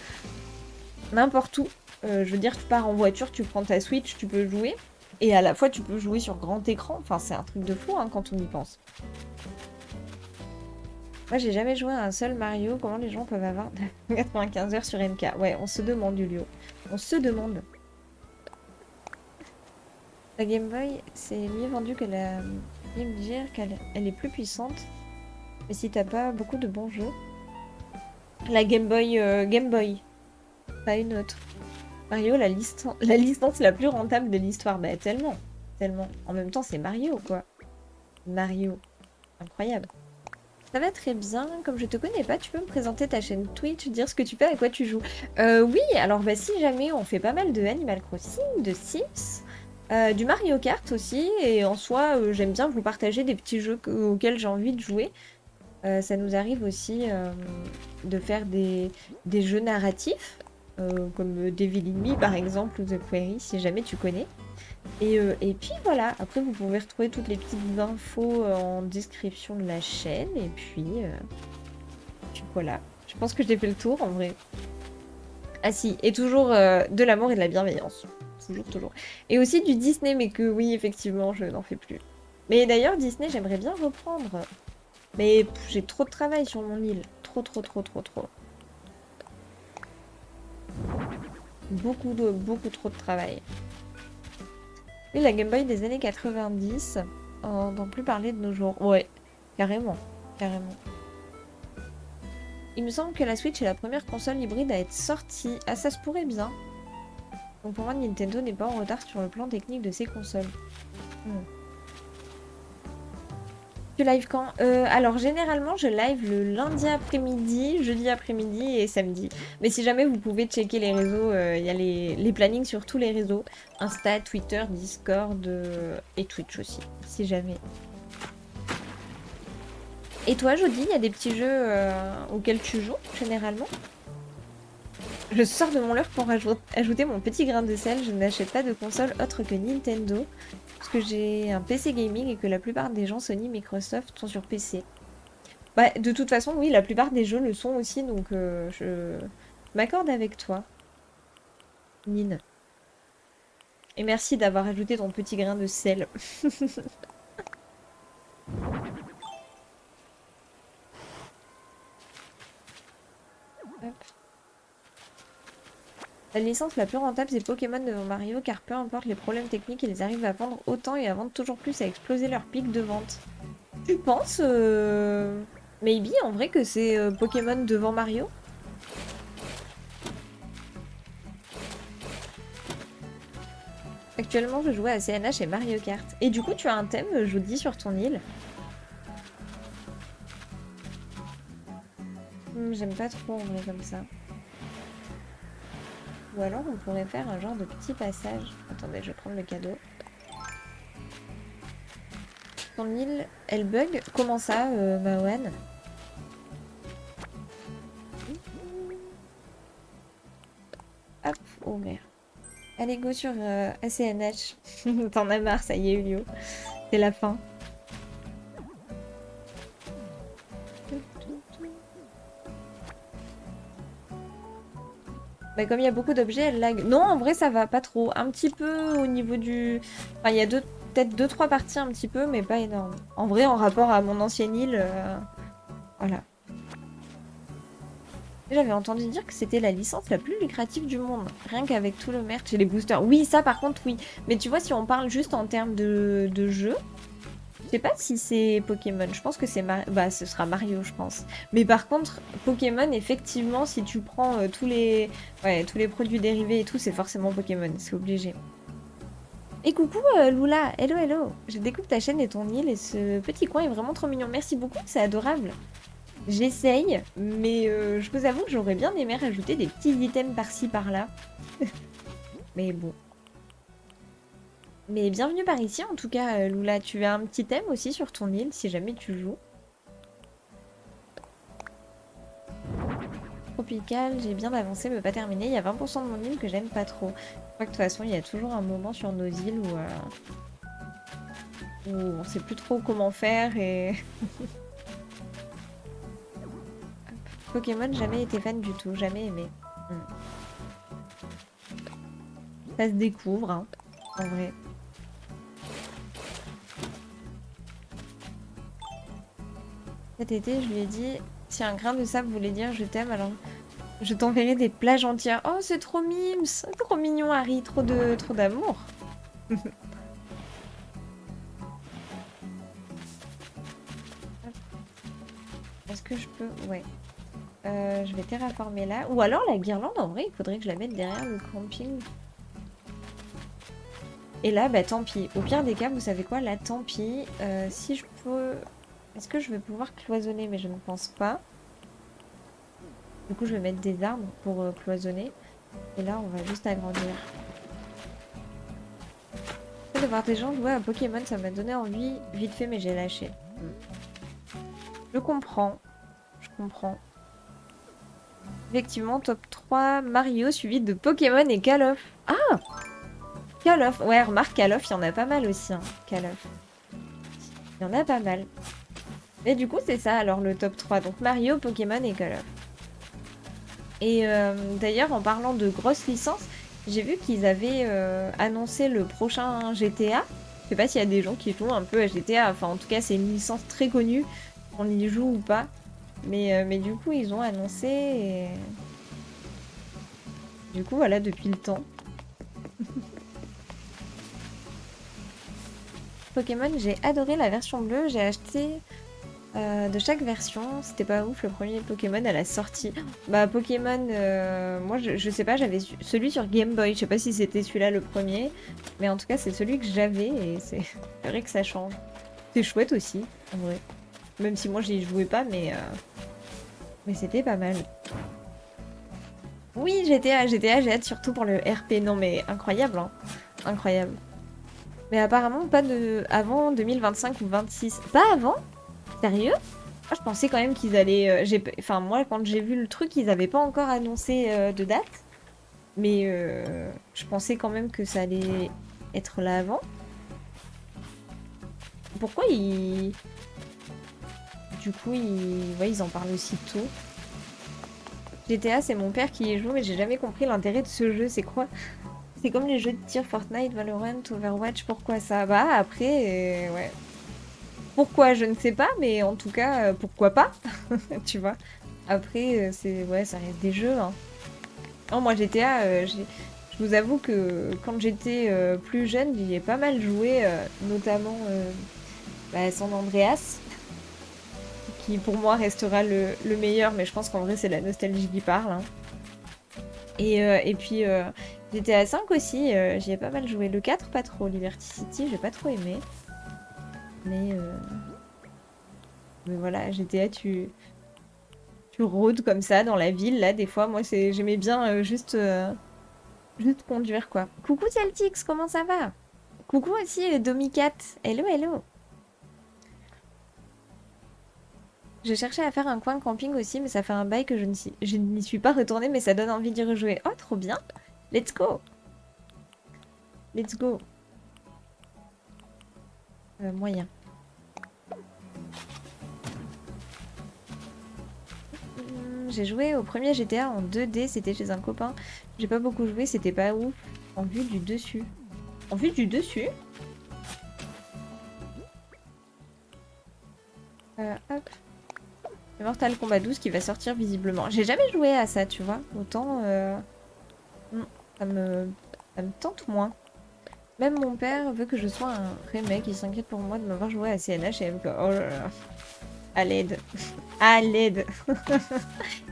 S1: n'importe où. Je veux dire, tu pars en voiture, tu prends ta Switch, tu peux jouer. Et à la fois, tu peux jouer sur grand écran. Enfin, c'est un truc de fou hein, quand on y pense. Moi, j'ai jamais joué à un seul Mario. Comment les gens peuvent avoir 95 heures sur MK? Ouais, on se demande, Julio. On se demande. La Game Boy, c'est mieux vendu que la Il me dire qu'elle est plus puissante. Mais si t'as pas beaucoup de bons jeux. La Game Boy, Game Boy, pas une autre. Mario, la licence la plus rentable de l'histoire. Bah tellement, tellement. En même temps, c'est Mario, quoi. Mario. Incroyable. Ça va très bien. Comme je te connais pas, tu peux me présenter ta chaîne Twitch, dire ce que tu fais, à quoi tu joues. Oui, alors bah si jamais on fait pas mal de Animal Crossing, de Sims, du Mario Kart aussi, et en soi, j'aime bien vous partager des petits jeux auxquels j'ai envie de jouer. Ça nous arrive aussi de faire des jeux narratifs, comme Devil in Me par exemple, ou The Quarry, si jamais tu connais. Et puis voilà, après vous pouvez retrouver toutes les petites infos en description de la chaîne, et puis voilà. Je pense que j'ai fait le tour en vrai. Ah si, et toujours de l'amour et de la bienveillance. Toujours, toujours. Et aussi du Disney, mais que oui, effectivement, je n'en fais plus. Mais d'ailleurs, Disney, j'aimerais bien reprendre. Mais j'ai trop de travail sur mon île. Trop, trop, trop, trop, trop. Beaucoup trop de travail. Oui, la Game Boy des années 90. On n'entend plus parler de nos jours. Ouais, carrément. Carrément. Il me semble que la Switch est la première console hybride à être sortie. Ah, ça se pourrait bien. Donc pour moi, Nintendo n'est pas en retard sur le plan technique de ses consoles. Tu live quand? Alors généralement je live le lundi après-midi, jeudi après-midi et samedi. Mais si jamais vous pouvez checker les réseaux, il y a les plannings sur tous les réseaux. Insta, Twitter, Discord et Twitch aussi, si jamais. Et toi Jody, il y a des petits jeux auxquels tu joues généralement? Je sors de mon leurre pour ajouter mon petit grain de sel. Je n'achète pas de console autre que Nintendo. Parce que j'ai un PC gaming et que la plupart des gens Sony, Microsoft sont sur PC. Bah, de toute façon, oui, la plupart des jeux le sont aussi, donc je m'accorde avec toi, Nine. Et merci d'avoir ajouté ton petit grain de sel. Hop. La licence la plus rentable, c'est Pokémon devant Mario, car peu importe les problèmes techniques, ils arrivent à vendre autant et à vendre toujours plus, à exploser leur pic de vente. Tu penses, maybe, en vrai, que c'est Pokémon devant Mario? Actuellement, je joue à CNH et Mario Kart. Et du coup, tu as un thème, Jody, sur ton île? J'aime pas trop en vrai comme ça. Ou alors on pourrait faire un genre de petit passage. Attendez, je vais prendre le cadeau. Ton île, elle bug? Comment ça, Mawan? Hop, oh merde. Allez, go sur ACNH. T'en as marre, ça y est, Ulio. C'est la fin. Bah, comme il y a beaucoup d'objets, elle lag. Non, en vrai, ça va pas trop. Un petit peu au niveau du... Enfin, il y a peut-être 2-3 parties un petit peu, mais pas énorme. En vrai, en rapport à mon ancienne île, voilà. J'avais entendu dire que c'était la licence la plus lucrative du monde. Rien qu'avec tout le merch et les boosters. Oui, ça par contre, oui. Mais tu vois, si on parle juste en termes de jeu, je sais pas si c'est Pokémon. Je pense que c'est bah, ce sera Mario, je pense. Mais par contre, Pokémon, effectivement, si tu prends tous les produits dérivés et tout, c'est forcément Pokémon. C'est obligé. Et coucou Lula, hello hello. Je découvre ta chaîne et ton île et ce petit coin est vraiment trop mignon. Merci beaucoup, c'est adorable. J'essaye, mais je vous avoue que j'aurais bien aimé rajouter des petits items par-ci par-là. Mais bon. Mais bienvenue par ici en tout cas, Lula. Tu as un petit thème aussi sur ton île si jamais tu joues. Tropical, j'ai bien avancé mais pas terminé. Il y a 20% de mon île que j'aime pas trop. Je crois que de toute façon, il y a toujours un moment sur nos îles où on sait plus trop comment faire et... Pokémon, jamais été fan du tout, jamais aimé. Ça se découvre, hein, en vrai. Cet été, je lui ai dit, si un grain de sable voulait dire je t'aime, alors je t'enverrai des plages entières. Oh, c'est trop mimes, trop mignon, Harry, trop d'amour. Est-ce que je peux... Ouais. Je vais terraformer là. Ou alors la guirlande, en vrai, il faudrait que je la mette derrière le camping. Et là, bah tant pis. Au pire des cas, vous savez quoi? Là, tant pis. Si je peux... Est-ce que je vais pouvoir cloisonner? Mais je ne pense pas. Du coup, je vais mettre des arbres pour cloisonner. Et là, on va juste agrandir. De voir des gens jouer à Pokémon, ça m'a donné envie vite fait, mais j'ai lâché. Je comprends. Je comprends. Effectivement, top 3, Mario, suivi de Pokémon et Call of. Ah! Call of. Ouais, remarque, Call of, il y en a pas mal aussi, hein, Call of. Il y en a pas mal. Mais du coup, c'est ça, alors, le top 3. Donc, Mario, Pokémon et Call of. Et d'ailleurs, en parlant de grosses licences, j'ai vu qu'ils avaient annoncé le prochain GTA. Je sais pas s'il y a des gens qui jouent un peu à GTA. Enfin, en tout cas, c'est une licence très connue. On y joue ou pas. Mais du coup, ils ont annoncé. Et... Du coup, voilà, depuis le temps. Pokémon, j'ai adoré la version bleue. J'ai acheté de chaque version. C'était pas ouf le premier Pokémon à la sortie. Bah, Pokémon, moi je sais pas, j'avais celui sur Game Boy. Je sais pas si c'était celui-là le premier. Mais en tout cas, c'est celui que j'avais et c'est vrai que ça change. C'est chouette aussi, en vrai. Même si moi j'y jouais pas, mais c'était pas mal. Oui, GTA, j'ai hâte surtout pour le RP. Non mais incroyable, hein. Incroyable. Mais apparemment pas de avant 2025 ou 26. Pas avant? Sérieux? Moi, je pensais quand même qu'ils allaient. Enfin, moi, quand j'ai vu le truc, ils n'avaient pas encore annoncé de date. Mais je pensais quand même que ça allait être là avant. Pourquoi ils. Du coup, ouais, ils en parlent aussi tôt. GTA, c'est mon père qui y joue, mais j'ai jamais compris l'intérêt de ce jeu. C'est quoi? C'est comme les jeux de tir Fortnite, Valorant, Overwatch. Pourquoi ça? Bah, après, ouais. Pourquoi, je ne sais pas, mais en tout cas, pourquoi pas? Tu vois? Après, c'est ouais, ça reste des jeux, hein. Non, moi GTA, je vous avoue que quand j'étais plus jeune, j'y ai pas mal joué, notamment bah, San Andreas, qui pour moi restera le meilleur, mais je pense qu'en vrai c'est la nostalgie qui parle, hein. Et puis GTA 5 aussi, j'y ai pas mal joué. Le 4, pas trop. Liberty City, j'ai pas trop aimé. Mais voilà, GTA, tu rôdes comme ça dans la ville, là, des fois. Moi, j'aimais bien juste conduire, quoi. Coucou Celtix, comment ça va? Coucou aussi Domicat. Hello, hello. J'ai cherché à faire un coin camping aussi, mais ça fait un bail que je n'y suis pas retournée, mais ça donne envie d'y rejouer. Oh, trop bien. Let's go. Let's go. Moyen. J'ai joué au premier GTA en 2D, c'était chez un copain. J'ai pas beaucoup joué, c'était pas ouf. En vue du dessus. En vue du dessus? Hop. Mortal Kombat 12 qui va sortir visiblement. J'ai jamais joué à ça, tu vois. Autant... ça me tente moins. Même mon père veut que je sois un remake. Il s'inquiète pour moi de m'avoir joué à CNH et MK. Oh là là. À l'aide. À l'aide.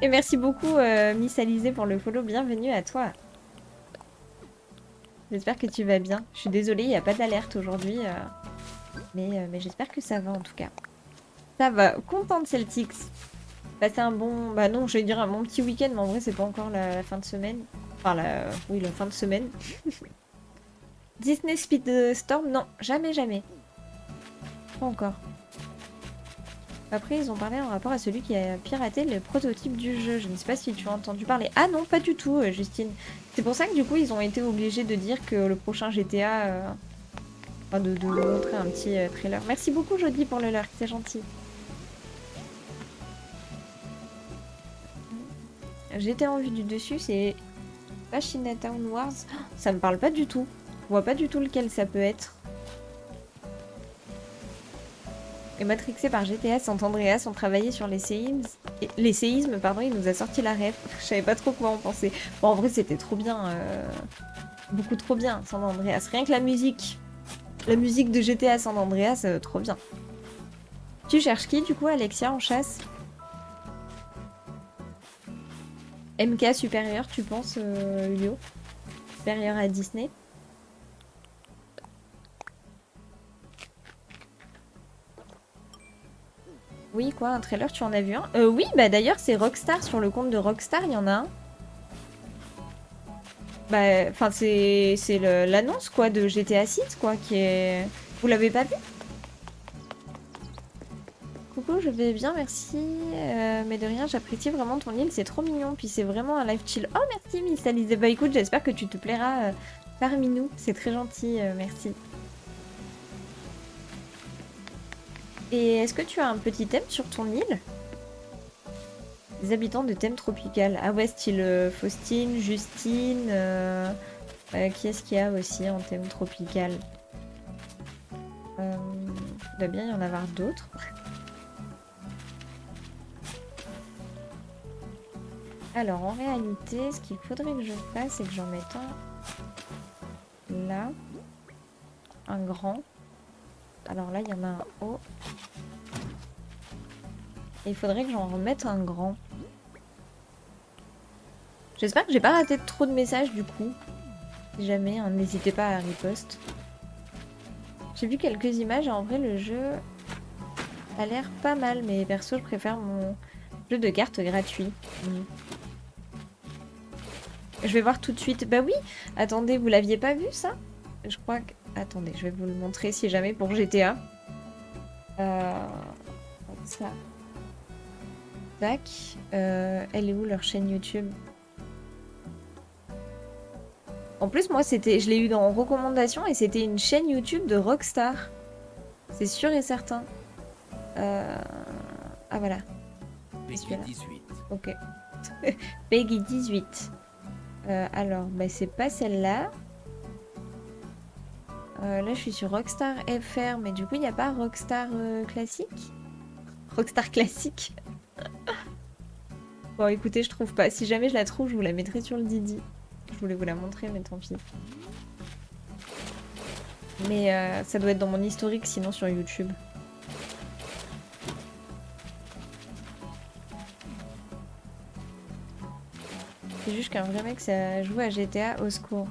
S1: Et merci beaucoup Miss Alizé pour le follow. Bienvenue à toi. J'espère que tu vas bien. Je suis désolée, il n'y a pas d'alerte aujourd'hui. Mais j'espère que ça va en tout cas. Ça va. Contente Celtics. Passer un bon... Bah non, je vais dire un bon petit week-end, mais en vrai, c'est pas encore la fin de semaine. Enfin, oui, la fin de semaine. Disney Speedstorm, non, jamais, jamais. Pas encore. Après, ils ont parlé en rapport à celui qui a piraté le prototype du jeu. Je ne sais pas si tu as entendu parler. Ah non, pas du tout, Justine. C'est pour ça que du coup, ils ont été obligés de dire que le prochain GTA... Enfin, de montrer un petit trailer. Merci beaucoup, Jody, pour le lurk, c'est gentil. J'étais en vue du dessus, c'est pas Chinatown Wars. Ça me parle pas du tout. Je vois pas du tout lequel ça peut être. Et matrixé par GTA, San Andreas ont travaillé sur les séismes. Les séismes, pardon, il nous a sorti la ref. Je savais pas trop quoi en penser. Bon, en vrai, c'était trop bien. Beaucoup trop bien, San Andreas. Rien que la musique. La musique de GTA San Andreas, trop bien. Tu cherches qui, du coup, Alexia, en chasse? MK supérieur, tu penses, Ulio? Supérieur à Disney? Oui, quoi, un trailer, tu en as vu un? Oui, bah d'ailleurs, c'est Rockstar. Sur le compte de Rockstar, il y en a un. Bah, enfin, c'est l'annonce, quoi, de GTA 6, quoi, qui est... Vous l'avez pas vu? Coucou, je vais bien, merci. Mais de rien, j'apprécie vraiment ton île, c'est trop mignon. Puis c'est vraiment un live chill. Oh, merci, Miss Alice. Bah écoute, j'espère que tu te plairas parmi nous. C'est très gentil, merci. Et est-ce que tu as un petit thème sur ton île? Des habitants de thème tropical. Ah ouais, style Faustine, Justine. Qui est-ce qu'il y a aussi en thème tropical? Il doit bien y en avoir d'autres. Alors en réalité, ce qu'il faudrait que je fasse, c'est que j'en mette un là, un grand. Alors là, il y en a un haut. Et il faudrait que j'en remette un grand. J'espère que j'ai pas raté trop de messages du coup. Si jamais, hein, n'hésitez pas à riposte. J'ai vu quelques images et en vrai le jeu a l'air pas mal. Mais perso, je préfère mon jeu de cartes gratuit. Je vais voir tout de suite. Bah oui, attendez, vous l'aviez pas vu ça? Je crois que... Attendez, je vais vous le montrer si jamais pour GTA. Ça. Tac. Elle est où leur chaîne YouTube? En plus, moi, c'était, je l'ai eu dans recommandation et c'était une chaîne YouTube de Rockstar. C'est sûr et certain. Ah voilà.
S3: Peggy 18.
S1: Ok. Peggy 18. Alors, bah, c'est pas celle-là. Là, je suis sur Rockstar FR, mais du coup, il n'y a pas Rockstar classique? Rockstar classique. Bon, écoutez, je trouve pas. Si jamais je la trouve, je vous la mettrai sur le Didi. Je voulais vous la montrer, mais tant pis. Mais ça doit être dans mon historique, sinon sur YouTube. C'est juste qu'un vrai mec, ça joue à GTA, au secours.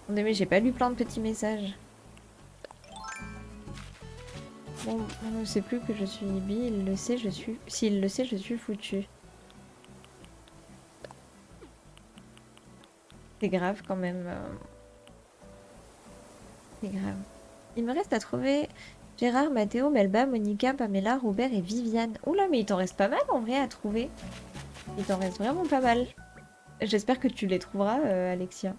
S1: Mais j'ai pas lu plein de petits messages. Bon, on ne sait plus que je suis bi, il le sait, je suis... S'il le sait, je suis foutu. C'est grave quand même. C'est grave. Il me reste à trouver Gérard, Mathéo, Melba, Monica, Pamela, Robert et Viviane. Oula, mais il t'en reste pas mal en vrai à trouver. Il t'en reste vraiment pas mal. J'espère que tu les trouveras, Alexia.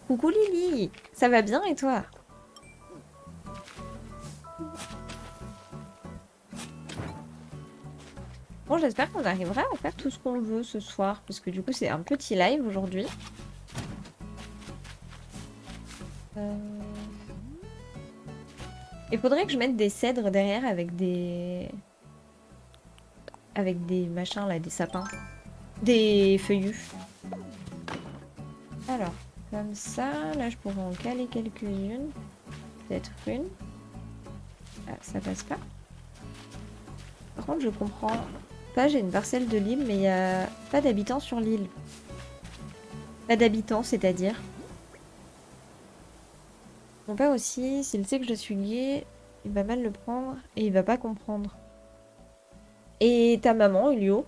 S1: Coucou Lily, ça va bien et toi? Bon, j'espère qu'on arrivera à faire tout ce qu'on veut ce soir, parce que du coup c'est un petit live aujourd'hui. Il faudrait que je mette des cèdres derrière avec des... Avec des machins là, des sapins. Des feuillus. Alors, comme ça, là je pourrais en caler quelques-unes. Peut-être une. Ah, ça passe pas. Par contre, je comprends pas, j'ai une parcelle de l'île, mais il n'y a pas d'habitants sur l'île. Pas d'habitants, c'est-à-dire. Mon père aussi, s'il sait que je suis gay, il va mal le prendre et il va pas comprendre. Et ta maman, Ulio.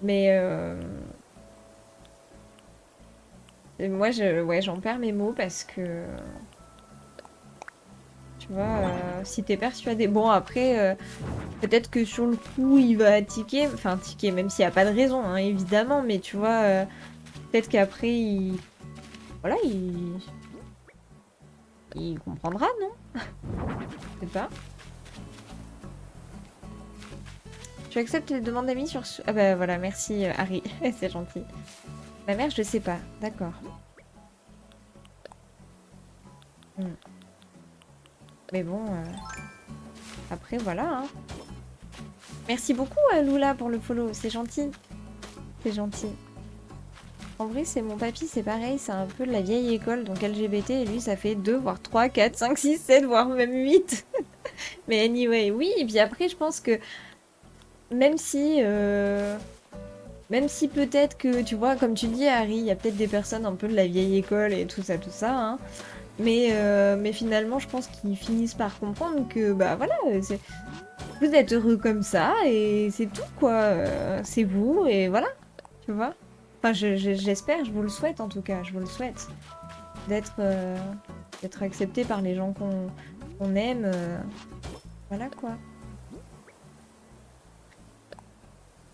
S1: Mais et moi, ouais, j'en perds mes mots parce que... Tu vois, si t'es persuadé... Bon, après, peut-être que sur le coup, il va tiquer. Enfin, tiquer, même s'il n'y a pas de raison, hein, évidemment. Mais tu vois, peut-être qu'après, il... Voilà, il comprendra, non? Je sais pas. Tu acceptes les demandes d'amis sur... Ah bah voilà, merci Harry, c'est gentil. Ma mère, je sais pas, d'accord. Mais bon, après voilà. Hein. Merci beaucoup Lula pour le follow, c'est gentil. C'est gentil. En vrai, c'est mon papy, c'est pareil, c'est un peu de la vieille école, donc LGBT, et lui, ça fait 2, voire 3, 4, 5, 6, 7, voire même 8. Mais anyway, oui, et puis après, je pense que même si, même si peut-être que, tu vois, comme tu dis, Harry, il y a peut-être des personnes un peu de la vieille école et tout ça, hein. Mais finalement, je pense qu'ils finissent par comprendre que, bah voilà, vous êtes heureux comme ça et c'est tout, quoi. C'est vous et voilà, tu vois. Enfin, j'espère, je vous le souhaite en tout cas, je vous le souhaite. D'être d'être accepté par les gens qu'on aime. Voilà, quoi.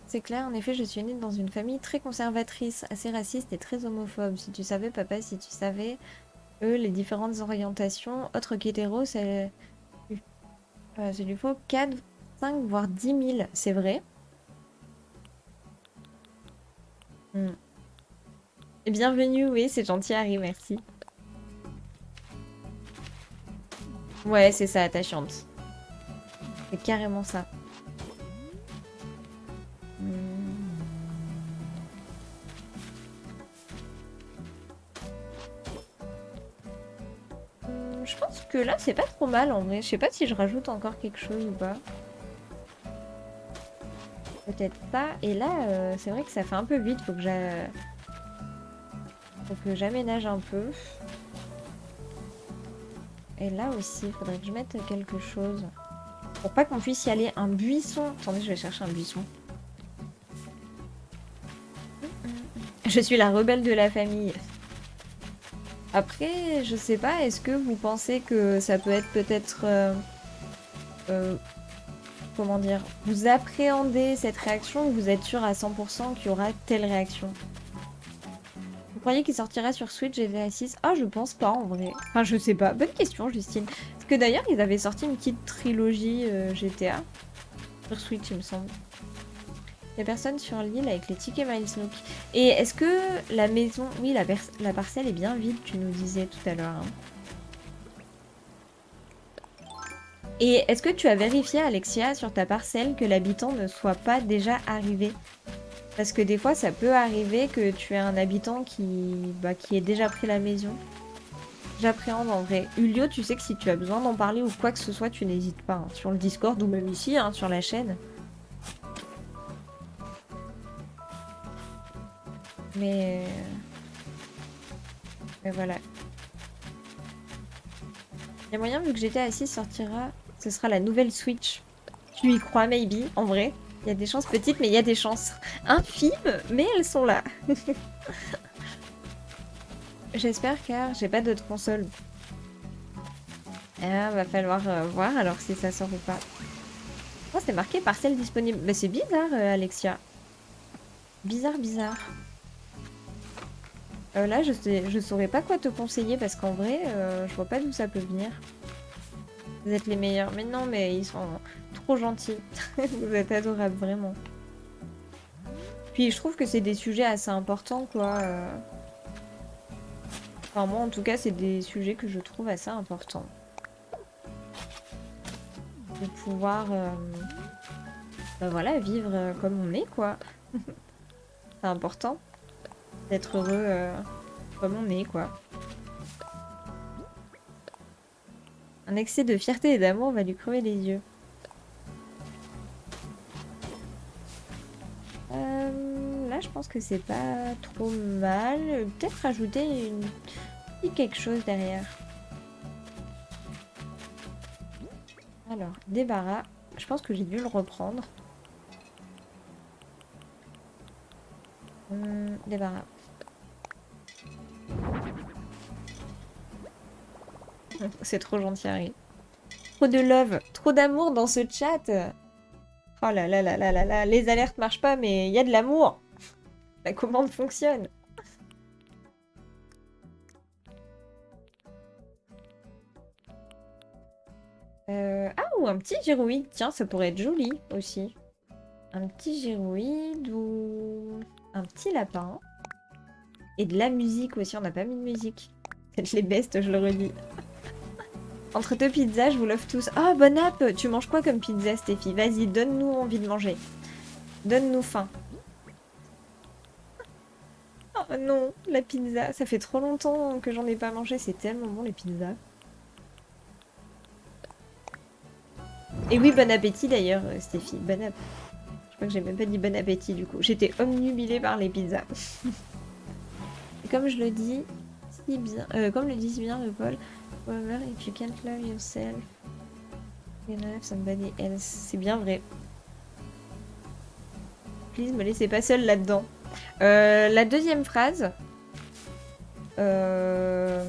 S1: C'est clair, en effet, je suis née dans une famille très conservatrice, assez raciste et très homophobe. Si tu savais, papa, si tu savais, eux, les différentes orientations, autres qu'hétéros, c'est du faux. 4, 5, voire 10 000, c'est vrai. Hmm. Et bienvenue, oui, c'est gentil, Harry, merci. Ouais, c'est ça, attachante. C'est carrément ça. Hmm. Je pense que là, c'est pas trop mal en vrai. Je sais pas si je rajoute encore quelque chose ou pas. Peut-être pas. Et là, c'est vrai que ça fait un peu vite. Faut que j'aménage un peu. Et là aussi, il faudrait que je mette quelque chose. Pour pas qu'on puisse y aller. Un buisson. Attendez, je vais chercher un buisson. Je suis la rebelle de la famille. Après, je sais pas, est-ce que vous pensez que ça peut être peut-être... comment dire? Vous appréhendez cette réaction ou vous êtes sûr à 100% qu'il y aura telle réaction? Vous croyez qu'il sortira sur Switch GTA 6? Ah, je pense pas en vrai. Enfin, je sais pas. Bonne question, Justine. Parce que d'ailleurs, ils avaient sorti une petite trilogie GTA sur Switch, il me semble. Il y a personne sur l'île avec les tickets Miles Nook. Et est-ce que la maison... Oui, la parcelle est bien vide, tu nous disais tout à l'heure. Hein. Et est-ce que tu as vérifié, Alexia, sur ta parcelle que l'habitant ne soit pas déjà arrivé? Parce que des fois, ça peut arriver que tu aies un habitant qui ait déjà pris la maison. J'appréhende en vrai. Ulio, tu sais que si tu as besoin d'en parler ou quoi que ce soit, tu n'hésites pas. Hein, sur le Discord ou même ici, hein, sur la chaîne. Mais... Mais voilà. Il y a moyen, vu que GTA 6 sortira, ce sera la nouvelle Switch. Tu y crois, maybe, en vrai. Il y a des chances petites, mais il y a des chances infimes, mais elles sont là. J'espère car j'ai pas d'autres consoles. Ah, va falloir voir alors si ça sort ou pas. Oh, c'est marqué parcelle disponible. Mais c'est bizarre, Alexia. Bizarre, bizarre. Là, je saurais pas quoi te conseiller parce qu'en vrai, je vois pas d'où ça peut venir. Vous êtes les meilleurs. Mais non, mais ils sont trop gentils. Vous êtes adorables, vraiment. Puis je trouve que c'est des sujets assez importants, quoi. Enfin, moi, en tout cas, c'est des sujets que je trouve assez importants. De pouvoir, bah voilà, vivre comme on est, quoi. C'est important d'être heureux comme on est, quoi. Un excès de fierté et d'amour va lui crever les yeux. Là, je pense que c'est pas trop mal. Peut-être rajouter une petit quelque chose derrière. Alors, débarras. Je pense que j'ai dû le reprendre. Débarras. C'est trop gentil, Harry. Trop de love, trop d'amour dans ce chat. Oh là là là là là là, les alertes marchent pas, mais il y a de l'amour. La commande fonctionne. Ah, ou un petit gyroïde. Tiens, ça pourrait être joli aussi. Un petit gyroïde ou un petit lapin. Et de la musique aussi, on n'a pas mis de musique. Faites les bestes, je le redis. Entre deux pizzas, je vous love tous. Ah, bon app. Tu manges quoi comme pizza, Stéphie? Vas-y, donne-nous envie de manger. Donne-nous faim. Oh non, la pizza. Ça fait trop longtemps que j'en ai pas mangé. C'est tellement bon, les pizzas. Et oui, bon appétit d'ailleurs, Stéphie. Je crois que j'ai même pas dit bon appétit du coup. J'étais omnubilée par les pizzas. Et comme je le dis si bien, comme le dit si bien le Paul, whatever, if you can't love yourself, you can love somebody else. C'est bien vrai. Please, me laissez pas seule là-dedans. La deuxième phrase. Je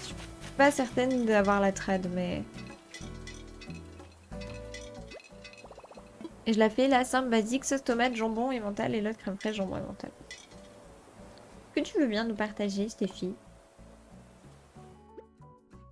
S1: suis pas certaine d'avoir la trad, mais. Et je la fais la simple basique, sauce tomate, jambon et mental et l'autre crème fraîche, jambon et mental. Que tu veux bien nous partager, Stéphie?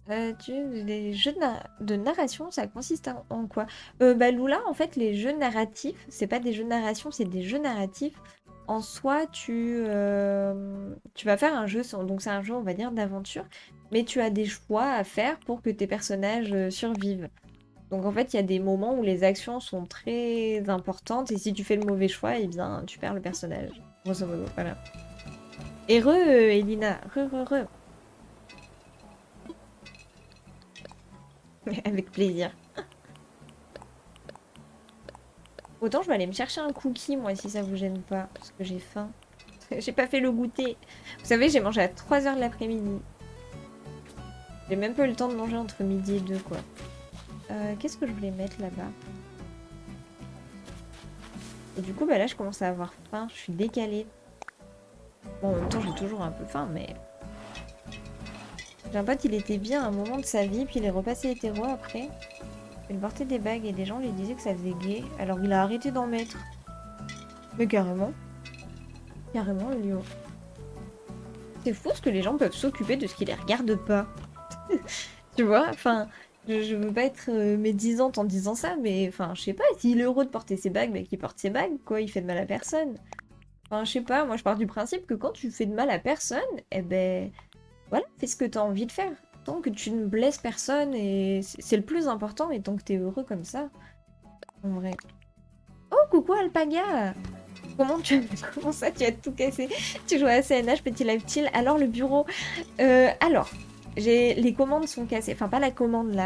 S1: Les jeux de narration, ça consiste en quoi? Bah Lula, en fait, les jeux narratifs, c'est pas des jeux de narration, c'est des jeux narratifs. En soi, tu vas faire un jeu, donc c'est un jeu, on va dire, d'aventure, mais tu as des choix à faire pour que tes personnages survivent. Donc en fait, il y a des moments où les actions sont très importantes, et si tu fais le mauvais choix, eh bien, tu perds le personnage. Grosso modo, voilà. Et Elina, re. Avec plaisir. Autant je vais aller me chercher un cookie, moi, si ça vous gêne pas, parce que j'ai faim. J'ai pas fait le goûter. Vous savez, j'ai mangé à 3h de l'après-midi. J'ai même pas eu le temps de manger entre midi et 2, quoi. Qu'est-ce que je voulais mettre là-bas? Et du coup, bah là, je commence à avoir faim. Je suis décalée. Bon, en même temps, j'ai toujours un peu faim, mais... J'ai un pote, il était bien à un moment de sa vie, puis il est repassé hétéro après. Il portait des bagues et des gens lui disaient que ça faisait gay. Alors il a arrêté d'en mettre. Mais carrément. Carrément, Lio. C'est fou ce que les gens peuvent s'occuper de ce qui les regarde pas. Tu vois? Enfin, je veux pas être médisante en disant ça, mais enfin, je sais pas, s'il est heureux de porter ses bagues, mais qu'il porte ses bagues, quoi, il fait de mal à personne. Enfin, je sais pas, moi je pars du principe que quand tu fais de mal à personne, eh ben, voilà, fais ce que t'as envie de faire. Tant que tu ne blesses personne, et c'est le plus important, et tant que t'es heureux comme ça, en vrai. Oh, coucou Alpaga! Comment ça, tu as tout cassé? Tu joues à CNH, petit live-til. Alors, le bureau. Alors, les commandes sont cassées. Enfin, pas la commande,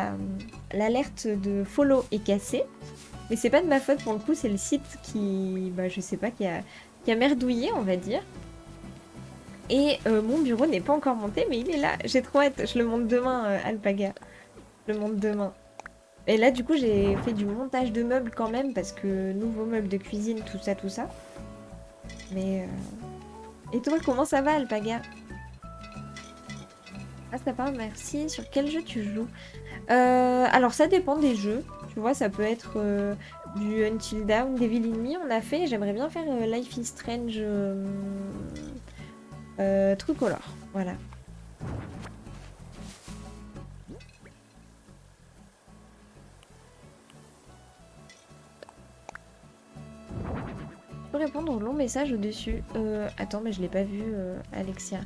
S1: l'alerte de follow est cassée. Mais c'est pas de ma faute pour le coup, c'est le site qui. Bah, je sais pas, qui a merdouillé, on va dire. Et mon bureau n'est pas encore monté, mais il est là. J'ai trop hâte. Je le monte demain, Alpaga. Je le monte demain. Et là, du coup, j'ai fait du montage de meubles quand même, parce que nouveaux meubles de cuisine, tout ça, tout ça. Mais... Et toi, comment ça va, Alpaga? Ah, ça va, merci. Sur quel jeu tu joues? Alors, ça dépend des jeux. Tu vois, ça peut être du Until Dawn, Devil in Me, on a fait. J'aimerais bien faire Life is Strange Trucolor. Voilà. Je peux répondre au long message au-dessus. Attends, mais je l'ai pas vu, Alexia.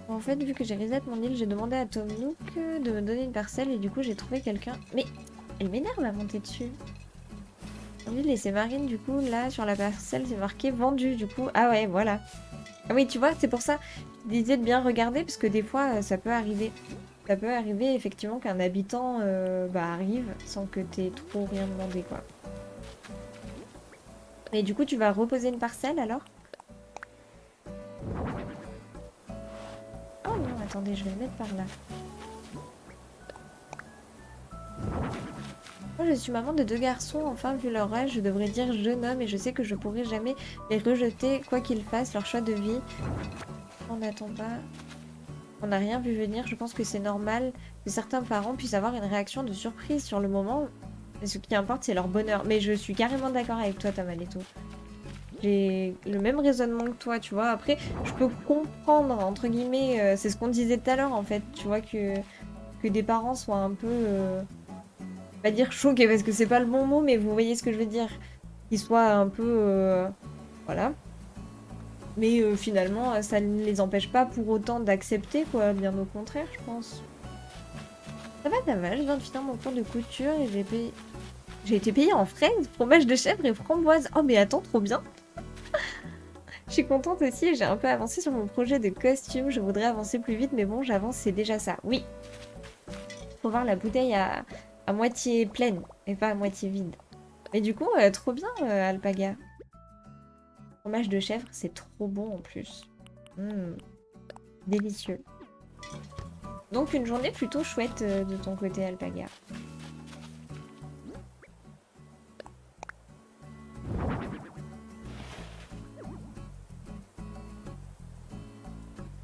S1: En fait, vu que j'ai reset mon île, j'ai demandé à Tom Nook de me donner une parcelle et du coup j'ai trouvé quelqu'un. Mais elle m'énerve à monter dessus. Mon île et c'est Marine, du coup là sur la parcelle c'est marqué vendu du coup. Ah ouais, voilà. Ah oui, tu vois, c'est pour ça je disais de bien regarder parce que des fois ça peut arriver. Ça peut arriver effectivement qu'un habitant arrive sans que t'aies trop rien demandé quoi. Mais du coup tu vas reposer une parcelle alors? Oh non, attendez, je vais le mettre par là. Moi, je suis maman de 2 garçons. Enfin, vu leur âge, je devrais dire jeune homme et je sais que je pourrais jamais les rejeter, quoi qu'ils fassent, leur choix de vie. On n'attend pas. On n'a rien vu venir. Je pense que c'est normal que certains parents puissent avoir une réaction de surprise sur le moment. Mais ce qui importe, c'est leur bonheur. Mais je suis carrément d'accord avec toi, Tamaletto. J'ai le même raisonnement que toi, tu vois. Après, je peux comprendre, entre guillemets, c'est ce qu'on disait tout à l'heure, en fait, tu vois, que des parents soient un peu, pas dire choqués, parce que c'est pas le bon mot, mais vous voyez ce que je veux dire. Qu'ils soient un peu, voilà. Mais finalement, ça ne les empêche pas pour autant d'accepter, quoi, bien au contraire, je pense. Ça va, je viens de finir mon cours de couture et j'ai été payée en fraises, fromage de chèvre et framboise. Oh mais attends, trop bien. Je suis contente aussi et j'ai un peu avancé sur mon projet de costume. Je voudrais avancer plus vite, mais bon, j'avance, c'est déjà ça. Oui. Faut voir la bouteille à moitié pleine et pas à moitié vide. Mais du coup, trop bien, Alpaga. Fromage de chèvre, c'est trop bon en plus. Mmh, délicieux. Donc une journée plutôt chouette de ton côté, Alpaga.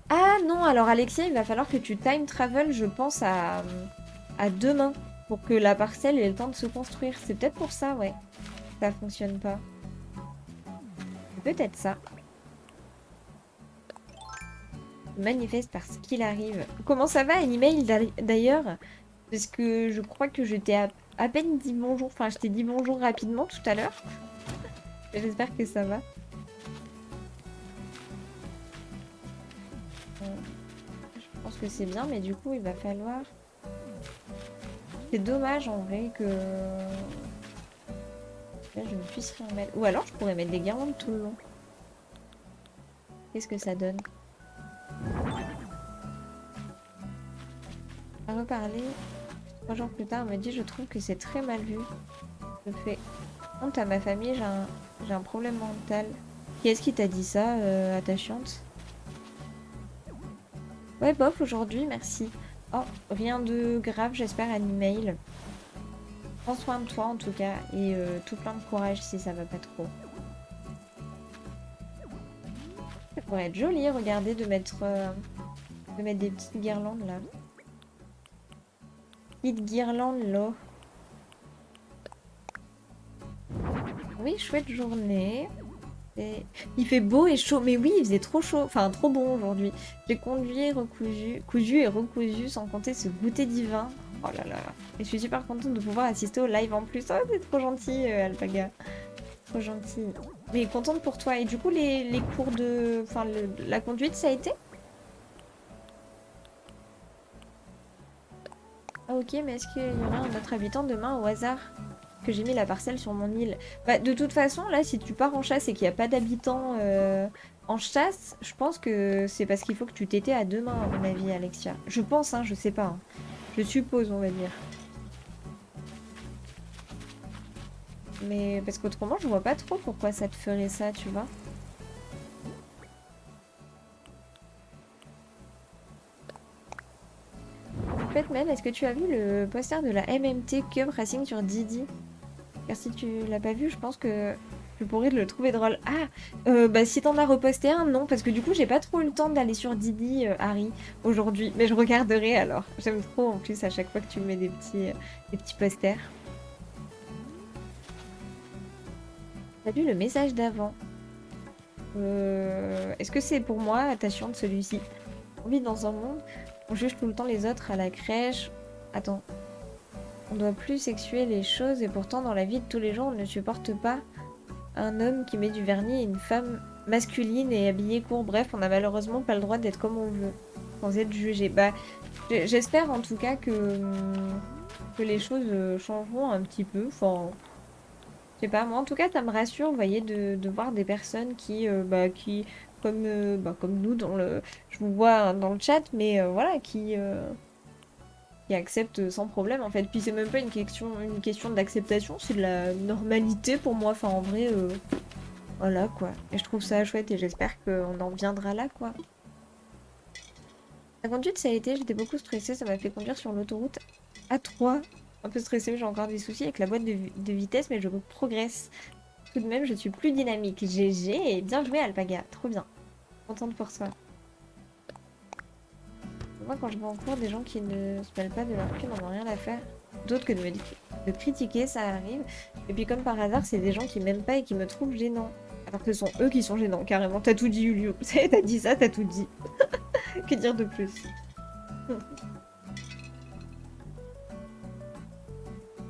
S1: Ah non, alors Alexia, il va falloir que tu time travel, je pense, à demain. Pour que la parcelle ait le temps de se construire. C'est peut-être pour ça, ouais. Ça fonctionne pas. C'est peut-être ça. Manifeste parce qu'il arrive. Comment ça va, Email d'ailleurs? Parce que je crois que je t'ai à peine dit bonjour. Enfin, je t'ai dit bonjour rapidement tout à l'heure. J'espère que ça va. Je pense que c'est bien, mais du coup, il va falloir... C'est dommage en vrai que... Là, je ne puisse rien mettre. Ou alors, je pourrais mettre des guirlandes tout le long. Qu'est-ce que ça donne? À reparler. 3 jours plus tard, on me dit, je trouve que c'est très mal vu. Je fais honte à ma famille, j'ai un problème mental. Qui est-ce qui t'a dit ça, à ta chiante? Ouais, bof, aujourd'hui, merci. Oh, rien de grave, j'espère, un email. Prends soin de toi, en tout cas, et tout plein de courage si ça va pas trop. Ça pourrait être joli, regardez, de mettre des petites guirlandes, là. Petite guirlande, là. Oui, chouette journée. Et... Il fait beau et chaud. Mais oui, il faisait trop chaud. Enfin, trop bon aujourd'hui. J'ai conduit, cousu et recousu sans compter ce goûter divin. Oh là là. Et je suis super contente de pouvoir assister au live en plus. Oh, c'est trop gentil, Alpaga. Trop gentil. Mais contente pour toi. Et du coup, les cours de... Enfin, la conduite, ça a été? Ah ok, mais est-ce qu'il y aura un autre habitant demain au hasard? Que j'ai mis la parcelle sur mon île. Bah, de toute façon, là, si tu pars en chasse et qu'il n'y a pas d'habitants en chasse, je pense que c'est parce qu'il faut que tu t'étais à demain, à mon avis, Alexia. Je pense, hein, je sais pas. Hein. Je suppose, on va dire. Mais parce qu'autrement, je vois pas trop pourquoi ça te ferait ça, tu vois. En fait, Mel, est-ce que tu as vu le poster de la MMT Cub Racing sur Didi? Car si tu l'as pas vu, je pense que tu pourrais le trouver drôle. Ah, bah si t'en as reposté un, non, parce que du coup j'ai pas trop eu le temps d'aller sur Didi, Harry, aujourd'hui. Mais je regarderai alors. J'aime trop en plus à chaque fois que tu me mets des petits posters. T'as lu le message d'avant? Est-ce que c'est pour moi, attachant de celui-ci? On vit dans un monde, on juge tout le temps les autres à la crèche. Attends. On doit plus sexuer les choses et pourtant dans la vie de tous les jours on ne supporte pas un homme qui met du vernis et une femme masculine et habillée court. Bref, on n'a malheureusement pas le droit d'être comme on veut, sans être jugé. Bah, j'espère en tout cas que les choses changeront un petit peu. Enfin, je sais pas, moi en tout cas, ça me rassure, vous voyez, de voir des personnes qui comme nous, je vous vois dans le chat, mais voilà, qui acceptent sans problème en fait. Puis c'est même pas une question d'acceptation, c'est de la normalité pour moi. Enfin, en vrai. Voilà quoi. Et je trouve ça chouette et j'espère qu'on en viendra là quoi. La conduite ça a été, j'étais beaucoup stressée, ça m'a fait conduire sur l'autoroute A3. Un peu stressée, j'ai encore des soucis avec la boîte de vitesse mais je progresse. Tout de même je suis plus dynamique. GG et bien joué Alpaga, trop bien. Contente pour toi. Moi quand je vois en cours des gens qui ne se mêlent pas de leur cul n'en ont rien à faire. D'autres que de critiquer, ça arrive. Et puis comme par hasard c'est des gens qui m'aiment pas et qui me trouvent gênant. Alors que ce sont eux qui sont gênants, carrément. T'as tout dit, Julio. T'as dit ça, t'as tout dit. Que dire de plus?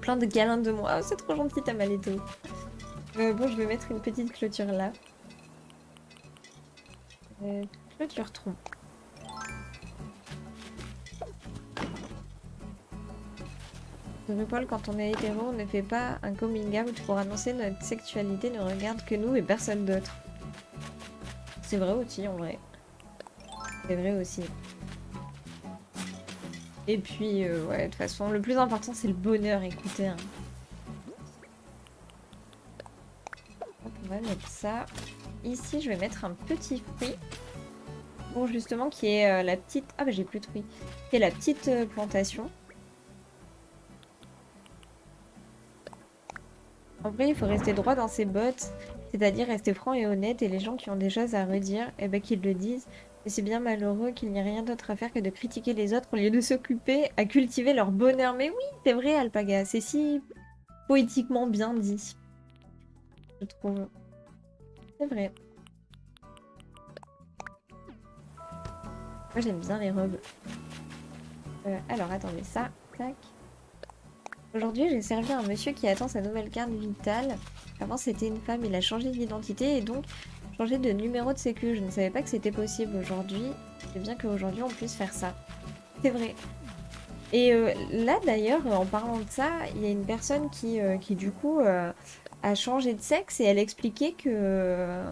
S1: Plein de câlins de moi. Oh, c'est trop gentil, Tamaletto. Bon, je vais mettre une petite clôture là. Clôture tronc. Paul, quand on est hétéro, on ne fait pas un coming out pour annoncer notre sexualité, ne regarde que nous et personne d'autre. C'est vrai aussi, en vrai. C'est vrai aussi. Et puis, ouais, de toute façon, le plus important, c'est le bonheur, écoutez. Hein. Hop, on va mettre ça. Ici, je vais mettre un petit fruit. Bon, justement, qui est la petite... Ah, bah j'ai plus de fruits. Qui est la petite plantation. En vrai, il faut rester droit dans ses bottes. C'est-à-dire rester franc et honnête. Et les gens qui ont des choses à redire, eh ben, qu'ils le disent. Mais c'est bien malheureux qu'il n'y ait rien d'autre à faire que de critiquer les autres au lieu de s'occuper à cultiver leur bonheur. Mais oui, c'est vrai, Alpaga. C'est si poétiquement bien dit, je trouve. C'est vrai. Moi, j'aime bien les robes. Alors, attendez, ça, tac. Aujourd'hui, j'ai servi un monsieur qui attend sa nouvelle carte vitale. Avant, c'était une femme. Il a changé d'identité et donc changé de numéro de sécu. Je ne savais pas que c'était possible aujourd'hui. C'est bien qu'aujourd'hui, on puisse faire ça. C'est vrai. Et là, d'ailleurs, en parlant de ça, il y a une personne qui du coup, a changé de sexe et elle expliquait que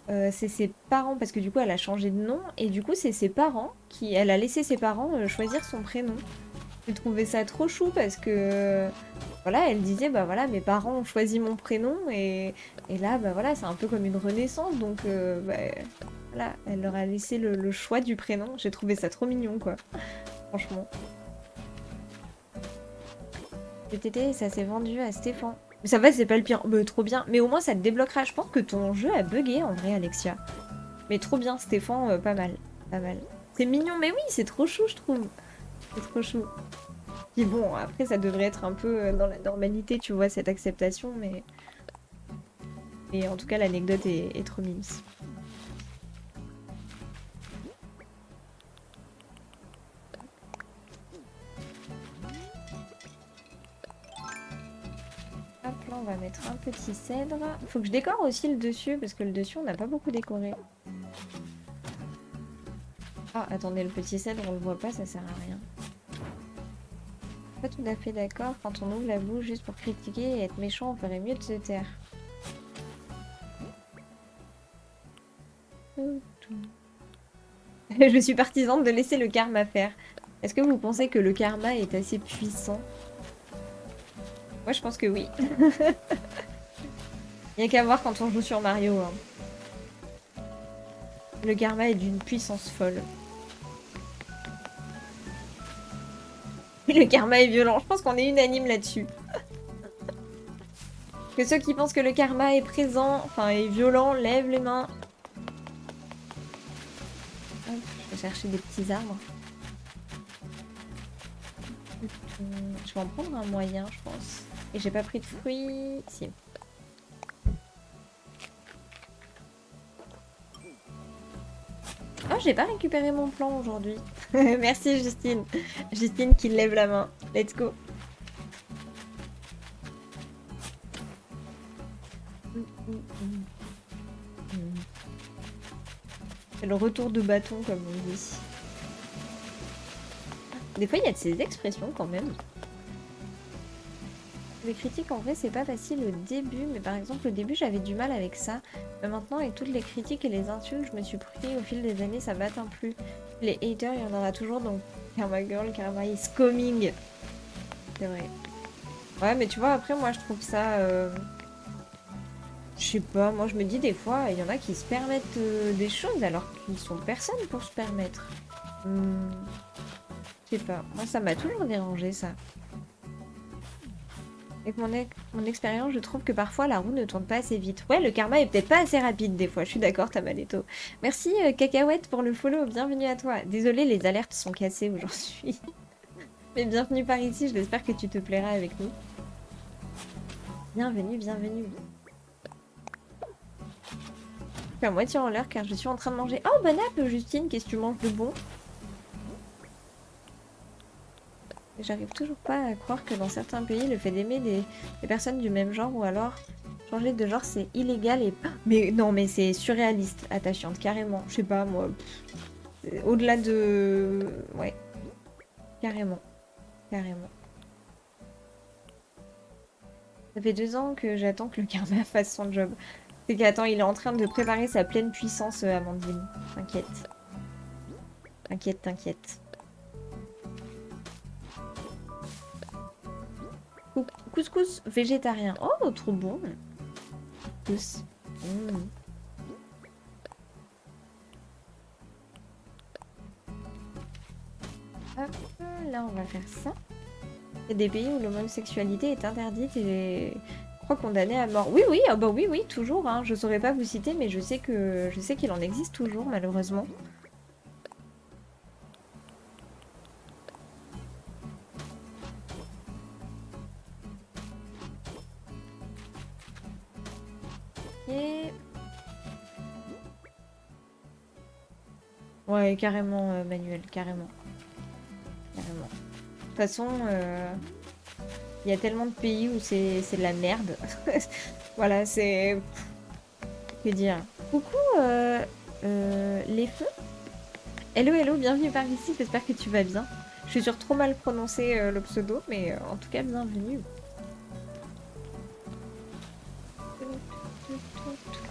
S1: c'est ses parents, parce que du coup, elle a changé de nom, et du coup, c'est ses parents qui... Elle a laissé ses parents choisir son prénom. J'ai trouvé ça trop chou parce que... Voilà, elle disait, bah voilà, mes parents ont choisi mon prénom, et là, bah voilà, c'est un peu comme une renaissance, donc bah, voilà, elle leur a laissé le choix du prénom. J'ai trouvé ça trop mignon, quoi. Franchement. TTT, ça s'est vendu à Stéphane. Mais ça va, c'est pas le pire. Bah, trop bien. Mais au moins, ça te débloquera. Je pense que ton jeu a bugué, en vrai, Alexia. Mais trop bien, Stéphane, pas mal. Pas mal. C'est mignon, mais oui, c'est trop chou, je trouve. C'est trop chou. Puis bon, après, ça devrait être un peu dans la normalité, tu vois, cette acceptation, mais... Et en tout cas, l'anecdote est trop mimes. Hop, là, on va mettre un petit cèdre. Faut que je décore aussi le dessus, parce que le dessus, on n'a pas beaucoup décoré. Ah, attendez, le petit cèdre, on le voit pas, ça sert à rien. Pas tout à fait d'accord. Quand on ouvre la bouche juste pour critiquer et être méchant, on ferait mieux de se taire. Je suis partisane de laisser le karma faire. Est-ce que vous pensez que le karma est assez puissant? Moi, je pense que oui. Il n'y a qu'à voir quand on joue sur Mario. Hein. Le karma est d'une puissance folle. Le karma est violent. Je pense qu'on est unanime là-dessus. Que ceux qui pensent que le karma est présent, enfin est violent, lèvent les mains. Hop, je vais chercher des petits arbres. Je vais en prendre un moyen, je pense. Et j'ai pas pris de fruits. Si. Oh, j'ai pas récupéré mon plan aujourd'hui. Merci Justine. Justine qui lève la main. Let's go. C'est le retour de bâton, comme on dit. Des fois, il y a de ces expressions quand même. Les critiques, en vrai, c'est pas facile au début, mais par exemple, au début, j'avais du mal avec ça. Mais maintenant, avec toutes les critiques et les insultes, je me suis pris au fil des années, ça m'atteint plus. Les haters, il y en aura toujours, donc Karma Girl, Karma is coming. C'est vrai. Ouais, mais tu vois, après, moi, je trouve ça... Je sais pas, moi, je me dis des fois, il y en a qui se permettent des choses alors qu'ils sont personne pour se permettre. Je sais pas, moi, ça m'a toujours dérangé, ça. Avec mon expérience, je trouve que parfois la roue ne tourne pas assez vite. Ouais, le karma est peut-être pas assez rapide des fois, je suis d'accord, Tamaletto. Merci Cacahuète pour le follow, bienvenue à toi. Désolée, les alertes sont cassées aujourd'hui. Mais bienvenue par ici, j'espère que tu te plairas avec nous. Bienvenue, bienvenue. Je suis à moitié en l'heure car je suis en train de manger. Oh, bon app, Justine, qu'est-ce que tu manges de bon? J'arrive toujours pas à croire que dans certains pays, le fait d'aimer des personnes du même genre ou alors changer de genre, c'est illégal et... Mais non, mais c'est surréaliste, attachante, carrément. Je sais pas, moi... Au-delà de... Ouais. Carrément. Carrément. Ça fait 2 ans que j'attends que le karma fasse son job. C'est qu'attends, il est en train de préparer sa pleine puissance, Amandine. T'inquiète. T'inquiète, t'inquiète. couscous végétarien. Oh, trop bon. Couscous. Hop, là, on va faire ça. Il y a des pays où l'homosexualité est interdite et je crois condamnée à mort. Oui, oui, ah bah oui, oui, toujours. Hein. Je saurais pas vous citer, mais je sais qu'il en existe toujours, malheureusement. Et... Ouais, carrément, Manuel, carrément. Carrément. De toute façon, il y a tellement de pays où c'est de la merde. Voilà, c'est... Que dire? Coucou, les feux. Hello, hello, bienvenue par ici, j'espère que tu vas bien. Je suis sûre trop mal prononcer le pseudo, mais en tout cas, bienvenue.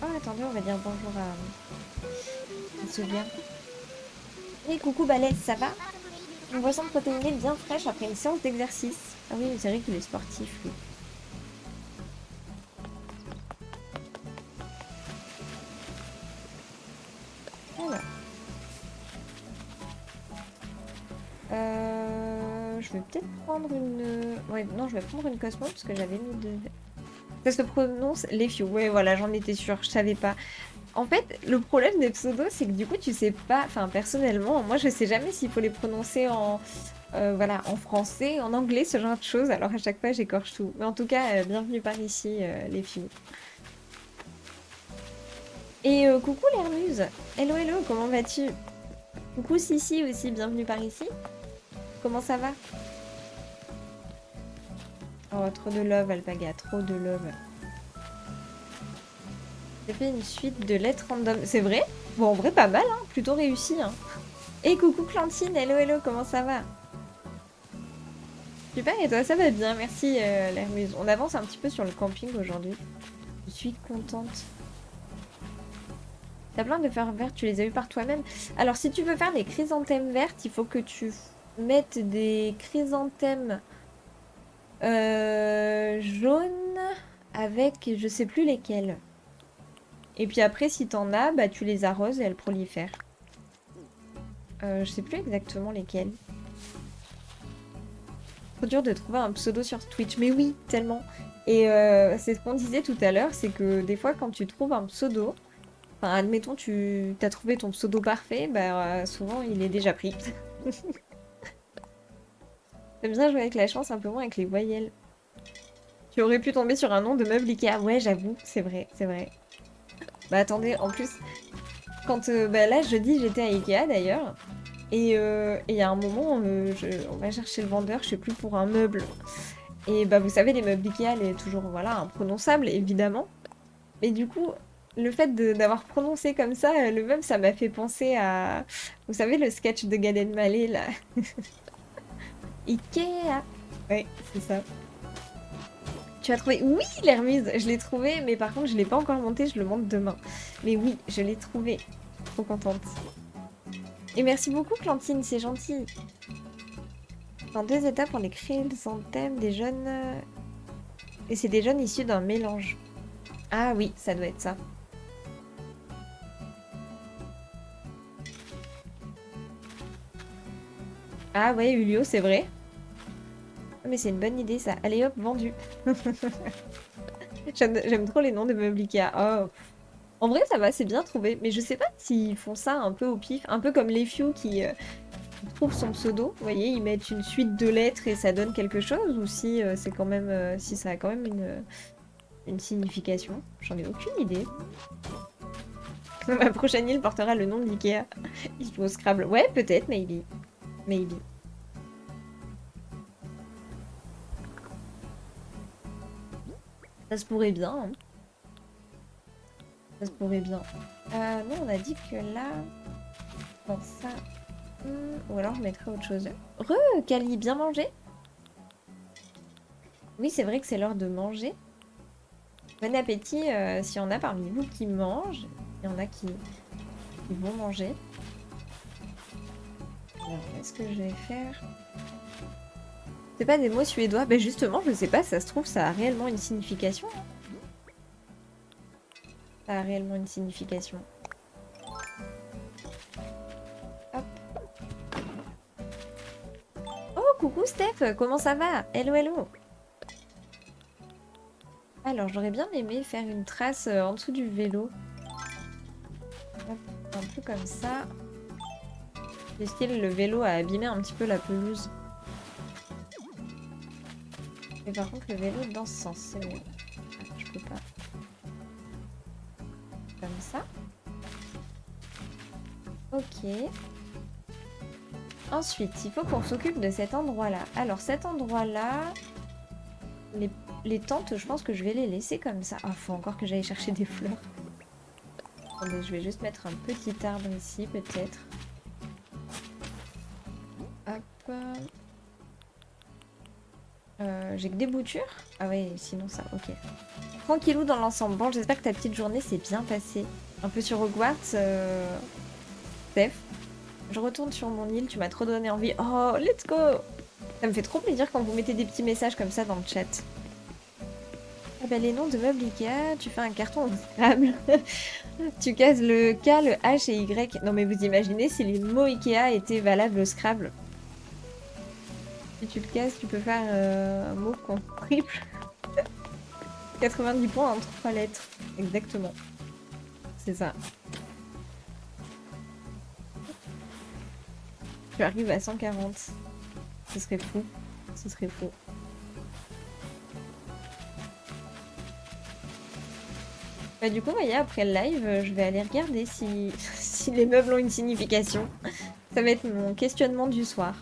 S1: Oh, attendez, on va dire bonjour à ce gars. Et coucou Balèze, ça va? Une boisson protéinée bien fraîche après une séance d'exercice. Ah oui, c'est vrai qu'il est sportif, lui. Alors. Je vais peut-être prendre une... Ouais, non, je vais prendre une Cosmo parce que j'avais mis deux... Ça se prononce les Few. Ouais, voilà, j'en étais sûre, je savais pas. En fait, le problème des pseudos, c'est que du coup, tu sais pas... Enfin, personnellement, moi, je sais jamais s'il faut les prononcer en... voilà, en français, en anglais, ce genre de choses. Alors à chaque fois, j'écorche tout. Mais en tout cas, bienvenue par ici, les Few. Et coucou l'Hermuse. Hello, hello, comment vas-tu? Coucou Sissi aussi, bienvenue par ici. Comment ça va? Oh, trop de love, Alpaga, trop de love. J'ai fait une suite de lettres random. C'est vrai? Bon, en vrai, pas mal, hein. Plutôt réussi, hein. Et coucou Clantine, hello, hello, comment ça va? Super, et toi, ça va bien, merci l'Hermuse. On avance un petit peu sur le camping aujourd'hui. Je suis contente. T'as plein de fleurs vertes, tu les as eues par toi-même. Alors, si tu veux faire des chrysanthèmes vertes, il faut que tu mettes des chrysanthèmes jaunes avec je sais plus lesquels. Et puis après, si t'en as, bah tu les arroses et elles prolifèrent. Je sais plus exactement lesquels. Trop dur de trouver un pseudo sur Twitch. Mais oui, tellement. Et c'est ce qu'on disait tout à l'heure, c'est que des fois, quand tu trouves un pseudo... Enfin, admettons, tu as trouvé ton pseudo parfait, bah souvent il est déjà pris. J'aime bien jouer avec la chance, un peu moins avec les voyelles. Tu aurais pu tomber sur un nom de meuble Ikea. Ouais, j'avoue, c'est vrai, c'est vrai. Bah attendez, en plus, quand bah, là jeudi j'étais à Ikea d'ailleurs, et il y a un moment, on va chercher le vendeur, je sais plus, pour un meuble. Et bah vous savez, les meubles Ikea, elle est toujours voilà, imprononçable, évidemment. Mais du coup, le fait d'avoir prononcé comme ça, le meuble, ça m'a fait penser à... Vous savez, le sketch de Gad Elmaleh, là. Ikea. Ouais, c'est ça. Tu as trouvé? Oui, l'Hermuse, je l'ai trouvé, mais par contre, je l'ai pas encore monté, je le monte demain. Mais oui, je l'ai trouvé. Trop contente. Et merci beaucoup, Clantine, c'est gentil. Dans 2 étapes pour les chrysanthèmes, des jeunes... Et c'est des jeunes issus d'un mélange. Ah oui, ça doit être ça. Ah ouais, Ulio, c'est vrai. Mais c'est une bonne idée, ça. Allez hop, vendu. J'aime trop les noms de meubles Ikea. Oh. En vrai, ça va, c'est bien trouvé. Mais je sais pas s'ils font ça un peu au pif. Un peu comme les Few qui trouvent son pseudo. Vous voyez, ils mettent une suite de lettres et ça donne quelque chose. Ou si c'est quand même... si ça a quand même une signification. J'en ai aucune idée. Ma prochaine île portera le nom de l'Ikea. Il joue au Scrabble. Ouais, peut-être, maybe. Maybe. Ça se pourrait bien. Hein. Ça se pourrait bien. Non, on a dit que là... Bon, ça... Ou alors je mettrais autre chose. Kali, bien mangé? Oui, c'est vrai que c'est l'heure de manger. Bon appétit s'il y en a parmi vous qui mangent. Il y en a qui vont manger. Alors, qu'est-ce que je vais faire? C'est pas des mots suédois. Ben justement, je sais pas, ça se trouve, ça a réellement une signification. Hein. Ça a réellement une signification. Hop. Oh, coucou Steph, comment ça va? Hello, hello. Alors, j'aurais bien aimé faire une trace en dessous du vélo. Hop, un peu comme ça. Du style, le vélo a abîmé un petit peu la pelouse. Mais par contre, le vélo dans ce sens, c'est mieux. Ah, je peux pas. Comme ça. Ok. Ensuite, il faut qu'on s'occupe de cet endroit-là. Alors, cet endroit-là, les tentes, je pense que je vais les laisser comme ça. Ah, faut encore que j'aille chercher des fleurs. Attendez, je vais juste mettre un petit arbre ici, peut-être. Hop. J'ai que des boutures. Ah ouais, sinon ça, ok. Tranquillou dans l'ensemble. Bon, j'espère que ta petite journée s'est bien passée. Un peu sur Hogwarts, Steph. Je retourne sur mon île, tu m'as trop donné envie. Oh, let's go! Ça me fait trop plaisir quand vous mettez des petits messages comme ça dans le chat. Ah bah les noms de meubles Ikea, tu fais un carton au Scrabble. Tu cases le K, le H et Y. Non mais vous imaginez si les mots Ikea étaient valables au Scrabble. Si tu le casses, tu peux faire un mot contre triple. 90 points en 3 lettres. Exactement. C'est ça. Tu arrives à 140. Ce serait fou. Ce serait fou. Bah du coup, voyez, après le live, je vais aller regarder si, si les meubles ont une signification. Ça va être mon questionnement du soir.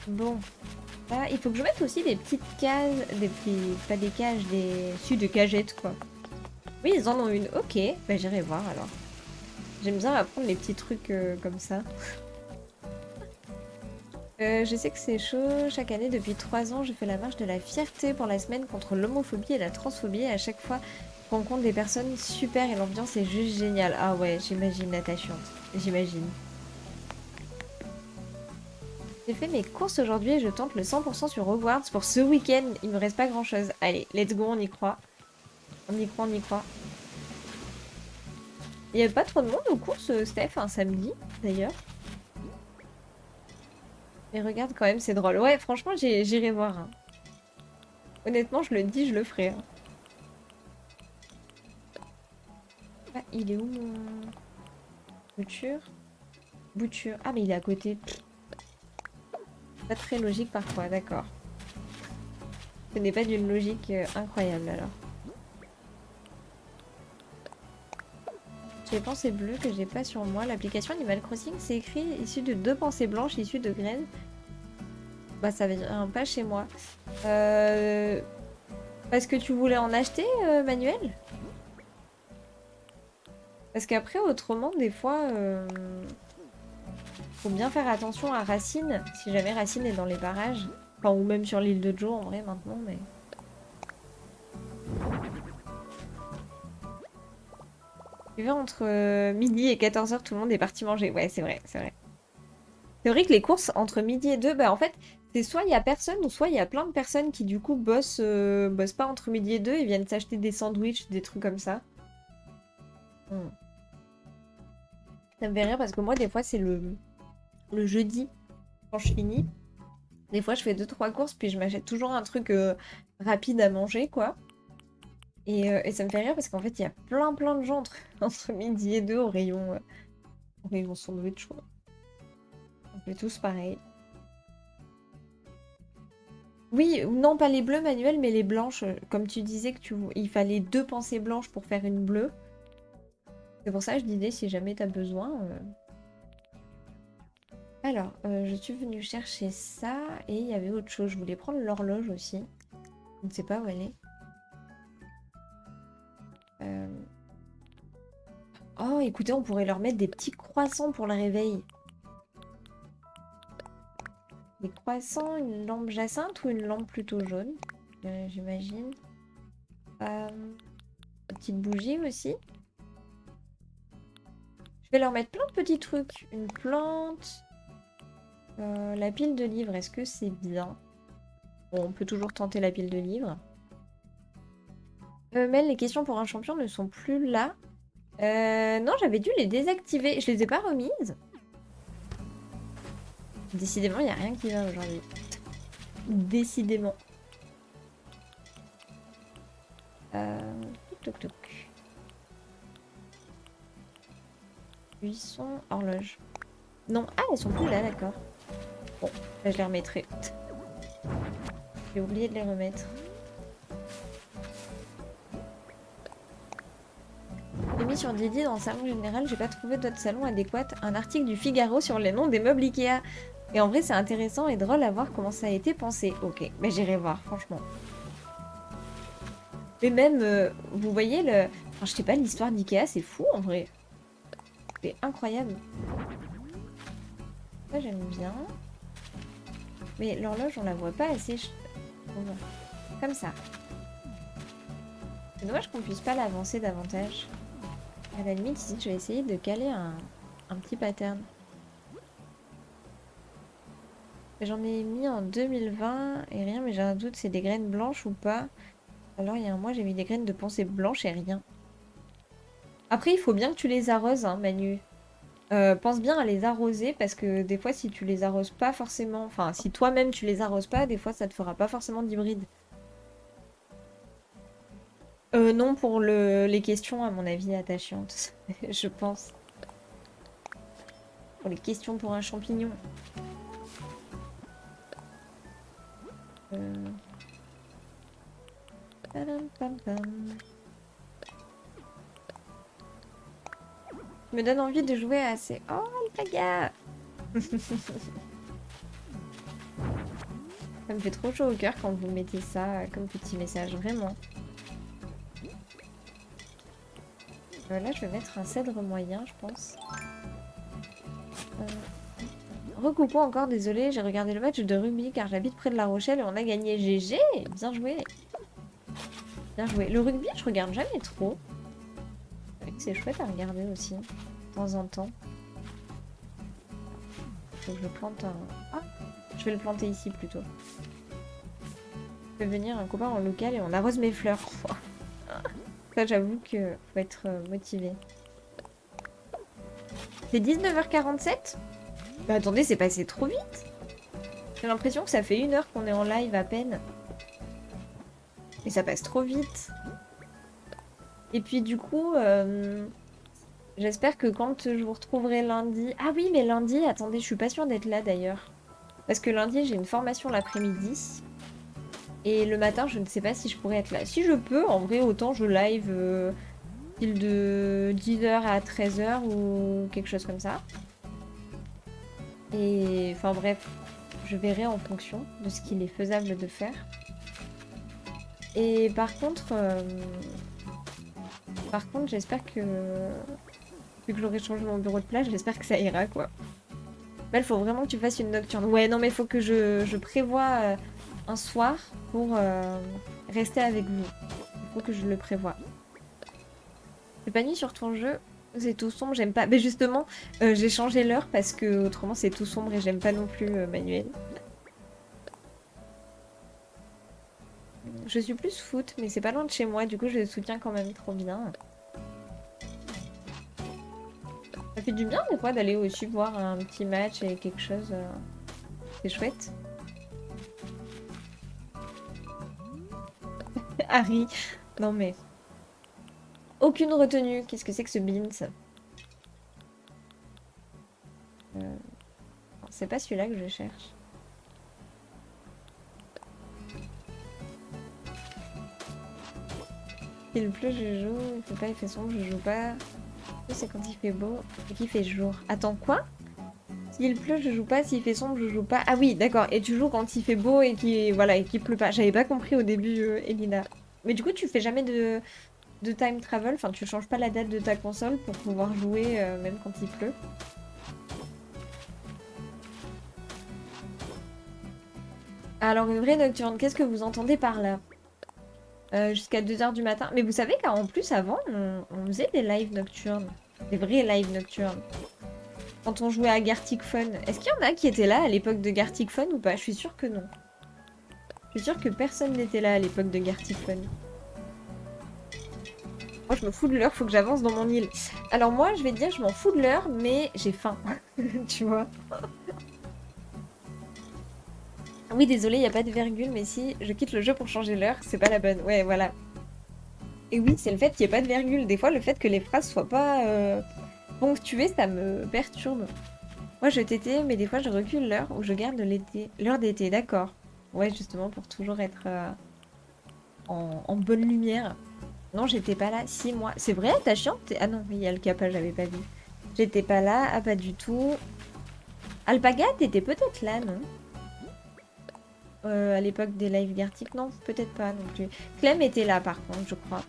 S1: Bon. Là, il faut que je mette aussi des petites cases, des petits... pas des cages, des... Si, des cagettes, quoi. Oui, ils en ont une. Ok, bah j'irai voir, alors. J'aime bien apprendre les petits trucs comme ça. Je sais que c'est chaud. Chaque année, depuis 3 ans, je fais la marche de la fierté pour la semaine contre l'homophobie et la transphobie. Et à chaque fois, je rencontre des personnes super et l'ambiance est juste géniale. Ah ouais, j'imagine la tâche chiante. J'imagine. J'ai fait mes courses aujourd'hui et je tente le 100% sur Hogwarts pour ce week-end. Il me reste pas grand-chose. Allez, let's go, on y croit. On y croit, on y croit. Il y avait pas trop de monde aux courses, Steph, un samedi, d'ailleurs. Mais regarde quand même, c'est drôle. Ouais, franchement, j'irai voir. Hein. Honnêtement, je le dis, je le ferai. Hein. Ah, il est où mon... Bouture? Bouture. Ah, mais il est à côté. Pas très logique parfois, d'accord. Ce n'est pas d'une logique incroyable, alors. J'ai pensées bleues que j'ai pas sur moi. L'application Animal Crossing, c'est écrit issu de 2 pensées blanches issues de graines. Bah, ça vient pas chez moi. Parce que tu voulais en acheter, Manuel? Parce qu'après, autrement, des fois, faut bien faire attention à Racine, si jamais Racine est dans les barrages. Enfin, ou même sur l'île de Joe, en vrai, maintenant, mais... Tu vois, entre midi et 14h, tout le monde est parti manger. Ouais, c'est vrai, c'est vrai. C'est vrai que les courses, entre midi et 2, bah en fait, c'est soit il y a personne, ou soit il y a plein de personnes qui, du coup, bossent pas entre midi et 2 et viennent s'acheter des sandwichs, des trucs comme ça. Hmm. Ça me fait rire parce que moi, des fois, c'est le jeudi, quand je finis. Des fois, je fais 2-3 courses, puis je m'achète toujours un truc rapide à manger, quoi. Et ça me fait rire parce qu'en fait, il y a plein de gens entre midi et 2 au rayon sandwich, quoi. On fait tous pareil. Oui, non, pas les bleus manuels, mais les blanches. Comme tu disais que il fallait 2 pensées blanches pour faire une bleue. C'est pour ça que je disais, si jamais t'as besoin... Alors, je suis venue chercher ça, et il y avait autre chose. Je voulais prendre l'horloge aussi. Je ne sais pas où elle est. Oh, écoutez, on pourrait leur mettre des petits croissants pour le réveil. Des croissants, une lampe jacinthe ou une lampe plutôt jaune, j'imagine. Une petite bougie aussi. Je vais leur mettre plein de petits trucs. Une plante. La pile de livres, est-ce que c'est bien? Bon, on peut toujours tenter la pile de livres. Mel, les questions pour un champion ne sont plus là. Non, j'avais dû les désactiver. Je les ai pas remises. Décidément, il n'y a rien qui va aujourd'hui. Décidément. Toc toc. Buisson, horloge. Non, ah, elles sont plus là, d'accord. Bon, là, je les remettrai. J'ai oublié de les remettre. J'ai mis sur Didi dans le salon général, j'ai pas trouvé d'autres salons adéquats. Un article du Figaro sur les noms des meubles Ikea. Et en vrai, c'est intéressant et drôle à voir comment ça a été pensé. Ok, mais j'irai voir, franchement. Mais même, vous voyez, enfin, je sais pas, l'histoire d'Ikea, c'est fou en vrai. C'est incroyable. Ça, j'aime bien. Mais l'horloge, on la voit pas assez. Comme ça. C'est dommage qu'on puisse pas l'avancer davantage. À la limite, ici, je vais essayer de caler un petit pattern. J'en ai mis en 2020 et rien, mais j'ai un doute, c'est des graines blanches ou pas? Alors, il y a un mois, j'ai mis des graines de pensée blanches et rien. Après, il faut bien que tu les arroses, hein, Manu. Pense bien à les arroser parce que des fois, si tu les arroses pas forcément... Enfin, si toi-même tu les arroses pas, des fois, ça te fera pas forcément d'hybride. Non, pour les questions, à mon avis, attachantes. Je pense. Pour les questions pour un champignon. Me donne envie de jouer à ces... Oh, Alpaga. Ça me fait trop chaud au cœur quand vous mettez ça comme petit message, vraiment. Là, je vais mettre un cèdre moyen, je pense. Recoupons encore, désolé, j'ai regardé le match de rugby car j'habite près de La Rochelle et on a gagné. GG, bien joué. Bien joué. Le rugby, je regarde jamais trop. C'est chouette à regarder aussi, de temps en temps. Faut que je plante un... Ah, je vais le planter ici plutôt. Je vais venir un copain en local et on arrose mes fleurs. Ça, j'avoue que faut être motivé. C'est 19h47 ? Bah attendez, c'est passé trop vite. J'ai l'impression que ça fait 1 heure qu'on est en live à peine. Et ça passe trop vite. Et puis du coup, j'espère que quand je vous retrouverai lundi... Ah oui, mais lundi, attendez, je suis pas sûre d'être là d'ailleurs. Parce que lundi, j'ai une formation l'après-midi. Et le matin, je ne sais pas si je pourrais être là. Si je peux, en vrai, autant je live de 10h à 13h ou quelque chose comme ça. Et enfin bref, je verrai en fonction de ce qu'il est faisable de faire. Et par contre, j'espère que... Vu que j'aurai changé mon bureau de plage, j'espère que ça ira, quoi. Mais il faut vraiment que tu fasses une nocturne. Ouais, non, mais il faut que je prévoie un soir pour rester avec vous. Il faut que je le prévoie. C'est pas nuit sur ton jeu, c'est tout sombre, j'aime pas. Mais justement, j'ai changé l'heure parce que autrement c'est tout sombre et j'aime pas non plus Manuel. Je suis plus foot, mais c'est pas loin de chez moi, du coup je le soutiens quand même trop bien. Ça fait du bien des fois d'aller aussi voir un petit match et quelque chose. C'est chouette. Harry. Non mais... Aucune retenue. Qu'est-ce que c'est que ce beans? C'est pas celui-là que je cherche. Il pleut, je joue. Il fait pas, il fait sombre, je joue pas. C'est quand il fait beau et qu'il fait jour. Attends, quoi? S'il pleut, je joue pas. S'il fait sombre, je joue pas. Ah oui, d'accord. Et tu joues quand il fait beau et qu'il voilà, et qu'il pleut pas. J'avais pas compris au début, Elina. Mais du coup, tu fais jamais de time travel. Enfin, tu changes pas la date de ta console pour pouvoir jouer même quand il pleut. Alors, une vraie nocturne, qu'est-ce que vous entendez par là? Jusqu'à 2h du matin. Mais vous savez qu'en plus, avant, on faisait des lives nocturnes. Des vrais lives nocturnes. Quand on jouait à Gartic Fun. Est-ce qu'il y en a qui étaient là à l'époque de Gartic Fun ou pas? Je suis sûre que non. Je suis sûre que personne n'était là à l'époque de Gartic Fun. Moi, je me fous de l'heure, faut que j'avance dans mon île. Alors moi, je vais te dire, je m'en fous de l'heure, mais j'ai faim. Tu vois? Oui, désolé, il n'y a pas de virgule, mais si je quitte le jeu pour changer l'heure, c'est pas la bonne. Ouais, voilà. Et oui, c'est le fait qu'il n'y ait pas de virgule. Des fois, le fait que les phrases soient pas ponctuées, ça me perturbe. Moi, je TT, mais des fois, je recule l'heure ou je garde l'été. L'heure d'été, d'accord. Ouais, justement, pour toujours être en bonne lumière. Non, j'étais pas là. 6 mois. C'est vrai, t'as chiant? Ah non, il y a le capa, j'avais pas vu. J'étais pas là, ah pas du tout. Alpaga, t'étais peut-être là, non? À l'époque des live Gartic, non, peut-être pas non plus. Clem était là par contre, je crois.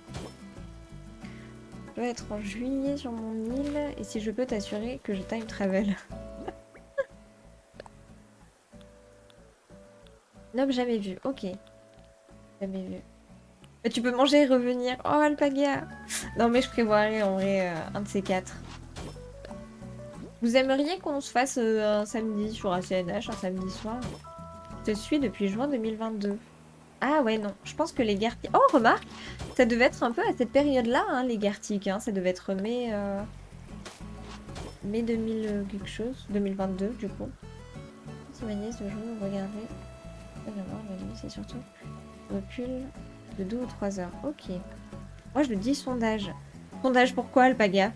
S1: Je dois être en juillet sur mon île, et si je peux t'assurer que je time travel. Nope, jamais vu, ok. Jamais vu. Mais tu peux manger et revenir. Oh, Alpaga! Non mais je prévoirais en vrai un de ces quatre. Vous aimeriez qu'on se fasse un samedi sur ACNH, un samedi soir? Je te suis depuis juin 2022. Ah ouais, non. Je pense que les Gartiques... Oh, remarque! Ça devait être un peu à cette période-là, hein, les Gartiques. Hein. Ça devait être mai 2000 quelque chose. 2022, du coup. Si ma nièce de jour, regardez. C'est surtout recul de 2 ou 3 heures. Ok. Moi, je le dis sondage. Sondage pourquoi, Alpaga?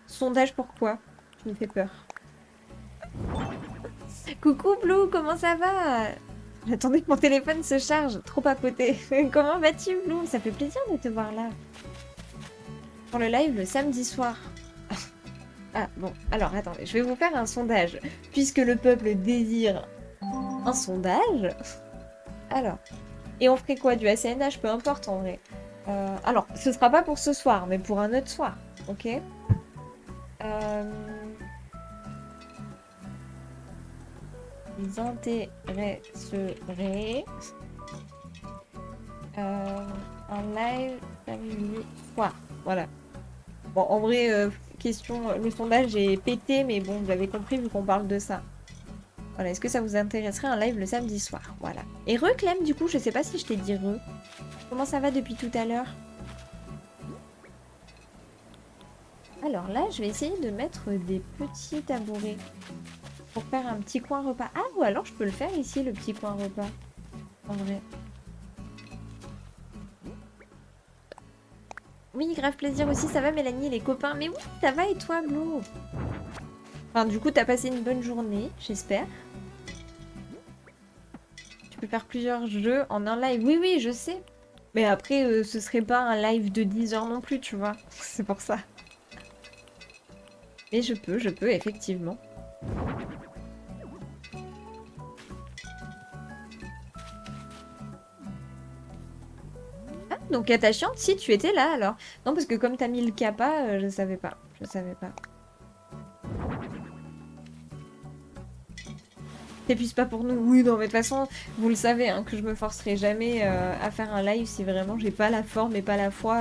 S1: Sondage pourquoi? Tu me fais peur. Coucou Blue, comment ça va? J'attendais que mon téléphone se charge. Trop papoté. Comment vas-tu, Blue? Ça fait plaisir de te voir là. Pour le live le samedi soir. Ah, bon. Alors, attendez. Je vais vous faire un sondage. Puisque le peuple désire un sondage. Alors. Et on ferait quoi? Du ACNH? Peu importe, en vrai. Alors, ce sera pas pour ce soir, mais pour un autre soir. Ok? Ils intéresseraient un live samedi soir. Voilà. Bon, en vrai, question, le sondage est pété, mais bon, vous avez compris vu qu'on parle de ça. Voilà, est-ce que ça vous intéresserait un live le samedi soir? Voilà. Et Clem, du coup, je sais pas si je t'ai dit re. Comment ça va depuis tout à l'heure? Alors là, je vais essayer de mettre des petits tabourets pour faire un petit coin repas. Ah, ou alors je peux le faire ici, le petit coin repas. En vrai. Oui, grave plaisir aussi, ça va Mélanie, les copains? Mais oui, ça va et toi, Blue? Enfin, du coup, t'as passé une bonne journée, j'espère. Tu peux faire plusieurs jeux en un live. Oui, oui, je sais. Mais après, ce serait pas un live de 10 heures non plus, tu vois. C'est pour ça. Mais je peux, effectivement. Ah, donc attachante, si tu étais là alors. Non, parce que comme t'as mis le kappa, je savais pas. Je savais pas. T'épuises pas pour nous. Oui, non, mais de toute façon, vous le savez, hein, que je me forcerai jamais à faire un live si vraiment j'ai pas la forme et pas la foi.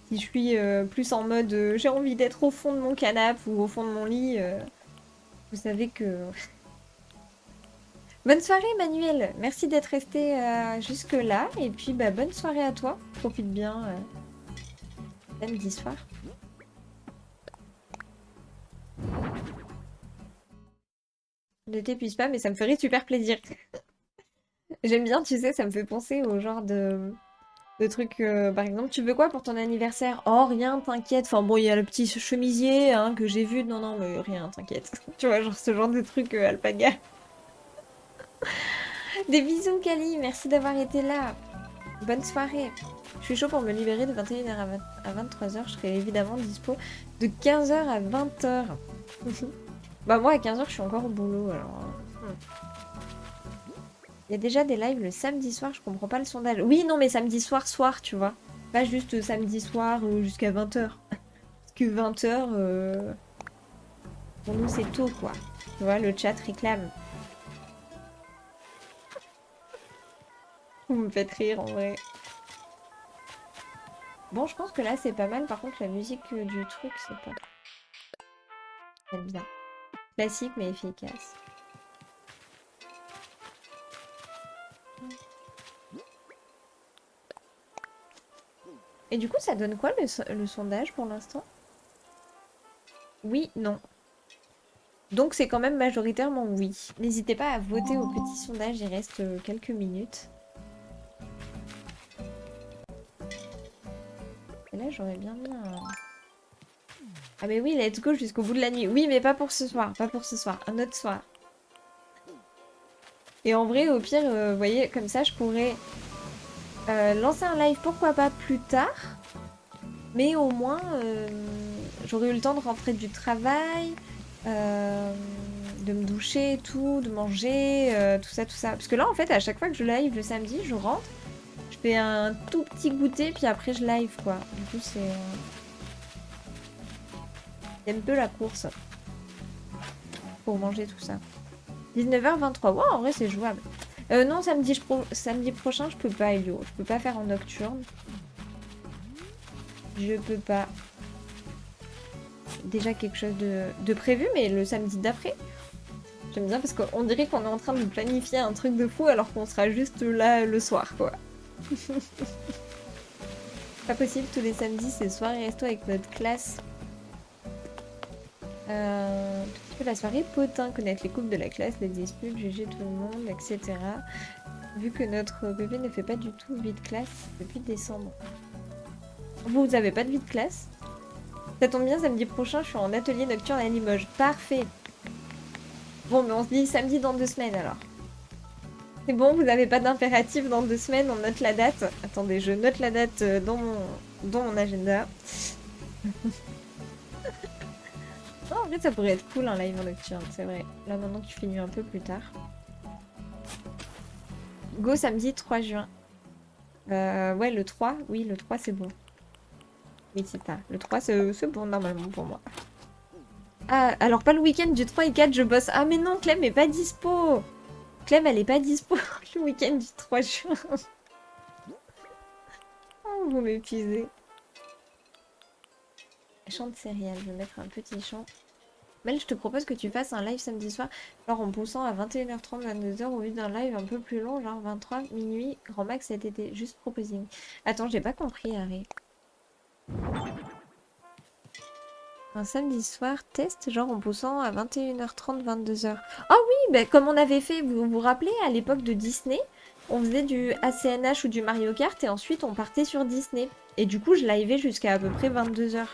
S1: Si je suis plus en mode j'ai envie d'être au fond de mon canapé ou au fond de mon lit, vous savez que... Bonne soirée, Manuel. Merci d'être resté jusque-là. Et puis, bah, bonne soirée à toi. Profite bien samedi soir. Ne t'épuise pas, mais ça me ferait super plaisir. J'aime bien, tu sais, ça me fait penser au genre de trucs. Par exemple, tu veux quoi pour ton anniversaire? Oh, rien, t'inquiète. Enfin bon, il y a le petit chemisier hein, que j'ai vu. Non, non, mais rien, t'inquiète. Tu vois, genre ce genre de truc alpaga. Des bisous, Kali. Merci d'avoir été là. Bonne soirée. Je suis chaud pour me libérer de 21h à 23h. Je serai évidemment dispo de 15h à 20h. Bah moi à 15h je suis encore au boulot alors. Il y a déjà des lives le samedi soir, je comprends pas le sondage. Oui non mais samedi soir tu vois. Pas juste samedi soir jusqu'à 20h. Parce que 20h pour nous c'est tôt quoi. Tu vois le chat réclame. Vous me faites rire en vrai. Bon, je pense que là, c'est pas mal. Par contre, la musique du truc, c'est pas... J'aime bien. Classique, mais efficace. Et du coup, ça donne quoi le sondage pour l'instant? Oui, non. Donc c'est quand même majoritairement oui. N'hésitez pas à voter au petit sondage, il reste quelques minutes. Et là, j'aurais bien mis un... Ah mais oui, let's go jusqu'au bout de la nuit. Oui, mais pas pour ce soir, pas pour ce soir, un autre soir. Et en vrai, au pire, vous voyez, comme ça, je pourrais lancer un live, pourquoi pas plus tard. Mais au moins, j'aurais eu le temps de rentrer du travail, de me doucher et tout, de manger, tout ça, tout ça. Parce que là, en fait, à chaque fois que je live le samedi, je rentre, je fais un tout petit goûter, puis après je live, quoi. Du coup, c'est un peu la course pour manger tout ça. 19h23, wow, en vrai, c'est jouable. Non, samedi prochain, je peux pas, Elio. Je peux pas faire en nocturne. Je peux pas. Déjà quelque chose de prévu, mais le samedi d'après. J'aime bien parce qu'on dirait qu'on est en train de planifier un truc de fou alors qu'on sera juste là le soir, quoi. Pas possible, tous les samedis, c'est soirée resto avec notre classe. La soirée potin, connaître les couples de la classe, les disputes, juger tout le monde, etc. Vu que notre bébé ne fait pas du tout vie de classe depuis décembre. Vous avez pas de vie de classe? Ça tombe bien, samedi prochain, je suis en atelier nocturne à Limoges. Parfait. Bon, mais on se dit samedi dans 2 semaines alors. C'est bon, vous n'avez pas d'impératif dans 2 semaines, on note la date. Attendez, je note la date dans mon agenda. Oh, en fait, ça pourrait être cool un live en nocturne, c'est vrai. Là, maintenant, tu finis un peu plus tard. Go samedi 3 juin. Ouais, le 3. Oui, le 3, c'est bon. Oui, c'est ça. Le 3, c'est bon normalement pour moi. Ah, alors pas le week-end du 3 et 4, je bosse. Ah, mais non, Clem est pas dispo. Clem, elle est pas dispo le week-end du 3 juin. Oh, vous m'épuisez. Chant de céréales, je vais mettre un petit chant. Mel, je te propose que tu fasses un live samedi soir, genre en poussant à 21h30, 22h, au lieu d'un live un peu plus long, genre 23, minuit, grand max cet été. Juste proposing. Attends, j'ai pas compris, Harry. Un samedi soir, test, genre en poussant à 21h30, 22h. Ah oui, bah, comme on avait fait, vous vous rappelez, à l'époque de Disney, on faisait du ACNH ou du Mario Kart et ensuite on partait sur Disney. Et du coup, je livais jusqu'à à peu près 22h.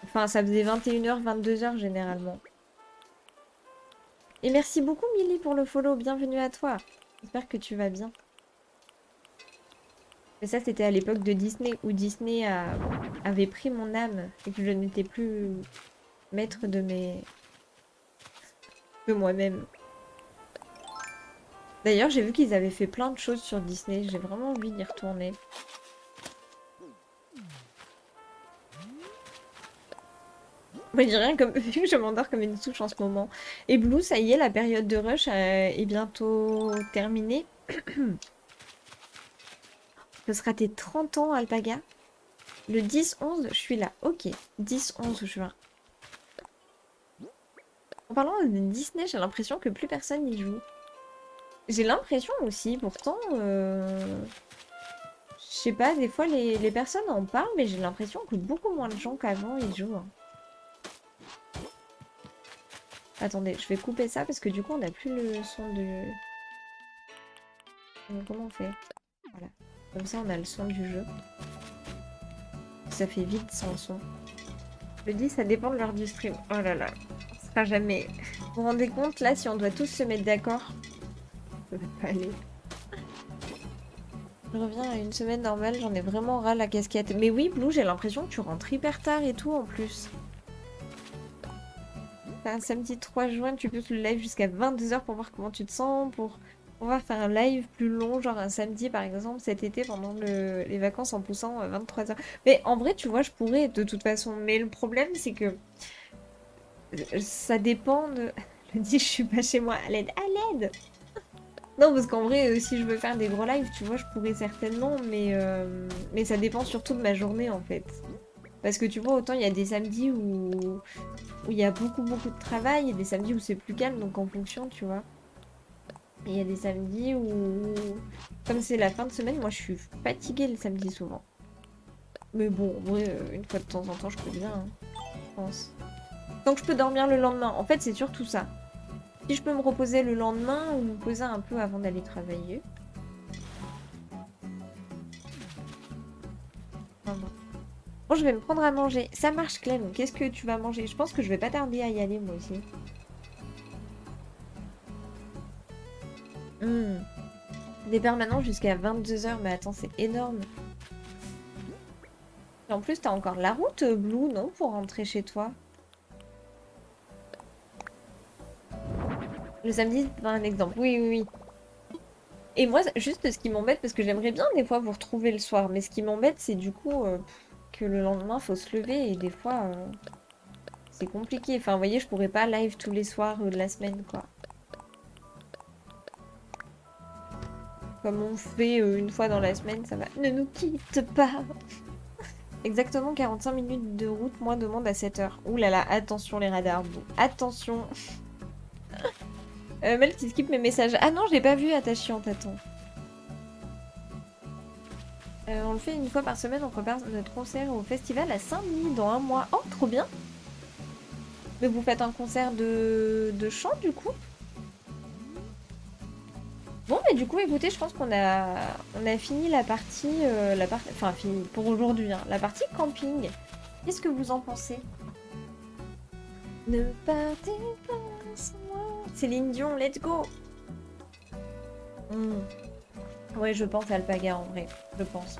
S1: Enfin, ça faisait 21h, 22h généralement. Et merci beaucoup, Milly, pour le follow. Bienvenue à toi. J'espère que tu vas bien. Et ça, c'était à l'époque de Disney, où Disney avait pris mon âme et que je n'étais plus maître de moi-même. D'ailleurs, j'ai vu qu'ils avaient fait plein de choses sur Disney. J'ai vraiment envie d'y retourner. Moi, je dis rien comme vu que je m'endors comme une souche en ce moment. Et Blue, ça y est, la période de rush est bientôt terminée. Ce sera tes 30 ans, Alpaga. Le 10-11, je suis là. Ok, 10-11 juin. En parlant de Disney, j'ai l'impression que plus personne y joue. J'ai l'impression aussi, pourtant, je sais pas, des fois les personnes en parlent, mais j'ai l'impression que beaucoup moins de gens qu'avant y jouent. Hein. Attendez, je vais couper ça parce que du coup on n'a plus le son de... Comment on fait? Voilà. Comme ça on a le son du jeu. Ça fait vite sans son. Je dis ça dépend de l'heure du stream. Oh là là. Ça sera jamais... Vous vous rendez compte là si on doit tous se mettre d'accord? Ça va pas aller. Je reviens à une semaine normale, j'en ai vraiment ras la casquette. Mais oui, Blue, j'ai l'impression que tu rentres hyper tard et tout en plus. Un samedi 3 juin, tu peux le live jusqu'à 22h pour voir comment tu te sens, pour pouvoir faire un live plus long, genre un samedi par exemple cet été pendant les vacances en poussant 23h. Mais en vrai, tu vois, je pourrais de toute façon. Mais le problème, c'est que ça dépend de... Je dis, je suis pas chez moi. À l'aide, à l'aide. Non, parce qu'en vrai, si je veux faire des gros lives, tu vois, je pourrais certainement, mais ça dépend surtout de ma journée, en fait. Parce que tu vois, autant il y a des samedis où il y a beaucoup, beaucoup de travail, il y a des samedis où c'est plus calme, donc en fonction, tu vois. Et il y a des samedis où, comme c'est la fin de semaine, moi je suis fatiguée le samedi souvent. Mais bon, en vrai, une fois de temps en temps, je peux bien, hein, je pense. Tant que je peux dormir le lendemain. En fait, c'est surtout ça. Si je peux me reposer le lendemain ou me poser un peu avant d'aller travailler. Enfin, bon. Bon, je vais me prendre à manger. Ça marche, Clem. Qu'est-ce que tu vas manger? Je pense que je vais pas tarder à y aller, moi aussi. Des permanents jusqu'à 22h. Mais attends, c'est énorme. Et en plus, t'as encore la route, Blue, non? Pour rentrer chez toi. Le samedi, c'est pas un exemple. Oui, oui, oui. Et moi, juste ce qui m'embête, parce que j'aimerais bien des fois vous retrouver le soir, mais ce qui m'embête, c'est du coup que le lendemain, faut se lever et des fois, c'est compliqué. Enfin, vous voyez, je pourrais pas live tous les soirs de la semaine, quoi. Comme on fait une fois dans la semaine, ça va. Ne nous quitte pas! Exactement 45 minutes de route, moi, demande à 7h. Ouh là là, attention les radars, bon. Attention! Mel qui skip mes messages. Ah non, je l'ai pas vu, ta chiante, attends. On le fait une fois par semaine, on prépare notre concert au festival à Saint-Denis dans un mois. Oh, trop bien! Mais vous faites un concert de chant du coup? Bon, mais du coup, écoutez, je pense qu'on a fini enfin fini pour aujourd'hui, hein, la partie camping. Qu'est-ce que vous en pensez? Ne partez pas sans moi. Céline Dion, let's go! Hmm. Ouais, je pense Alpaga en vrai, je pense.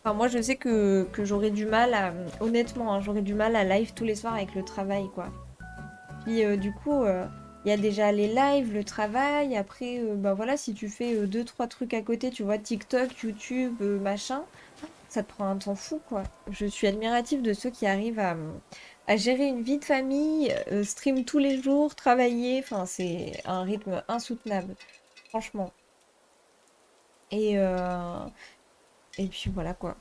S1: Enfin, moi, je sais que j'aurais du mal à, honnêtement, hein, j'aurais du mal à live tous les soirs avec le travail, quoi. Puis du coup, il y a déjà les lives, le travail. Après, bah voilà, si tu fais deux, trois trucs à côté, tu vois, TikTok, YouTube, machin, ça te prend un temps fou, quoi. Je suis admirative de ceux qui arrivent à gérer une vie de famille, stream tous les jours, travailler. Enfin, c'est un rythme insoutenable, franchement. Et, euh, et puis voilà, quoi.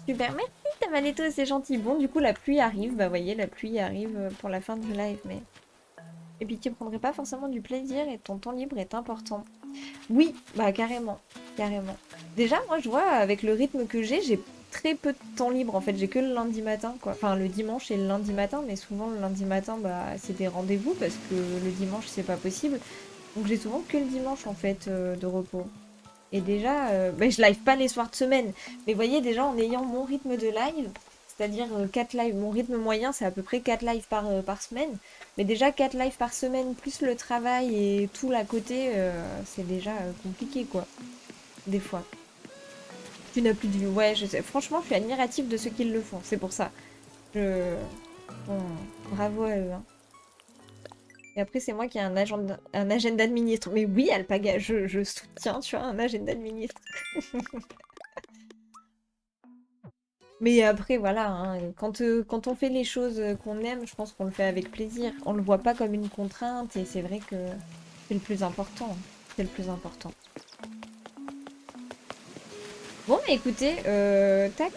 S1: Super, merci Tamaletto, c'est gentil. Bon, du coup, la pluie arrive. Bah, voyez, la pluie arrive pour la fin du live, mais... Et puis tu prendrais pas forcément du plaisir et ton temps libre est important. Oui, bah carrément, carrément. Déjà, moi je vois avec le rythme que j'ai très peu de temps libre en fait. J'ai que le lundi matin quoi. Enfin le dimanche et le lundi matin, mais souvent le lundi matin bah c'est des rendez-vous parce que le dimanche c'est pas possible. Donc j'ai souvent que le dimanche en fait de repos. Et déjà, bah, je live pas les soirs de semaine. Mais voyez déjà en ayant mon rythme de live, c'est-à-dire 4 lives, mon rythme moyen c'est à peu près 4 lives par semaine. Mais déjà 4 lives par semaine, plus le travail et tout l'à côté, c'est déjà compliqué quoi, des fois. Tu n'as plus de vue. Ouais, je sais. Franchement, je suis admirative de ceux qui le font, c'est pour ça. Je... Bon, bravo à eux, hein. Et après, c'est moi qui ai un agenda de ministre. Mais oui, Alpaga, je soutiens, tu as un agenda de ministre. Mais après, voilà, hein, quand on fait les choses qu'on aime, je pense qu'on le fait avec plaisir. On le voit pas comme une contrainte et c'est vrai que c'est le plus important, hein. C'est le plus important. Bon, bah écoutez, tac.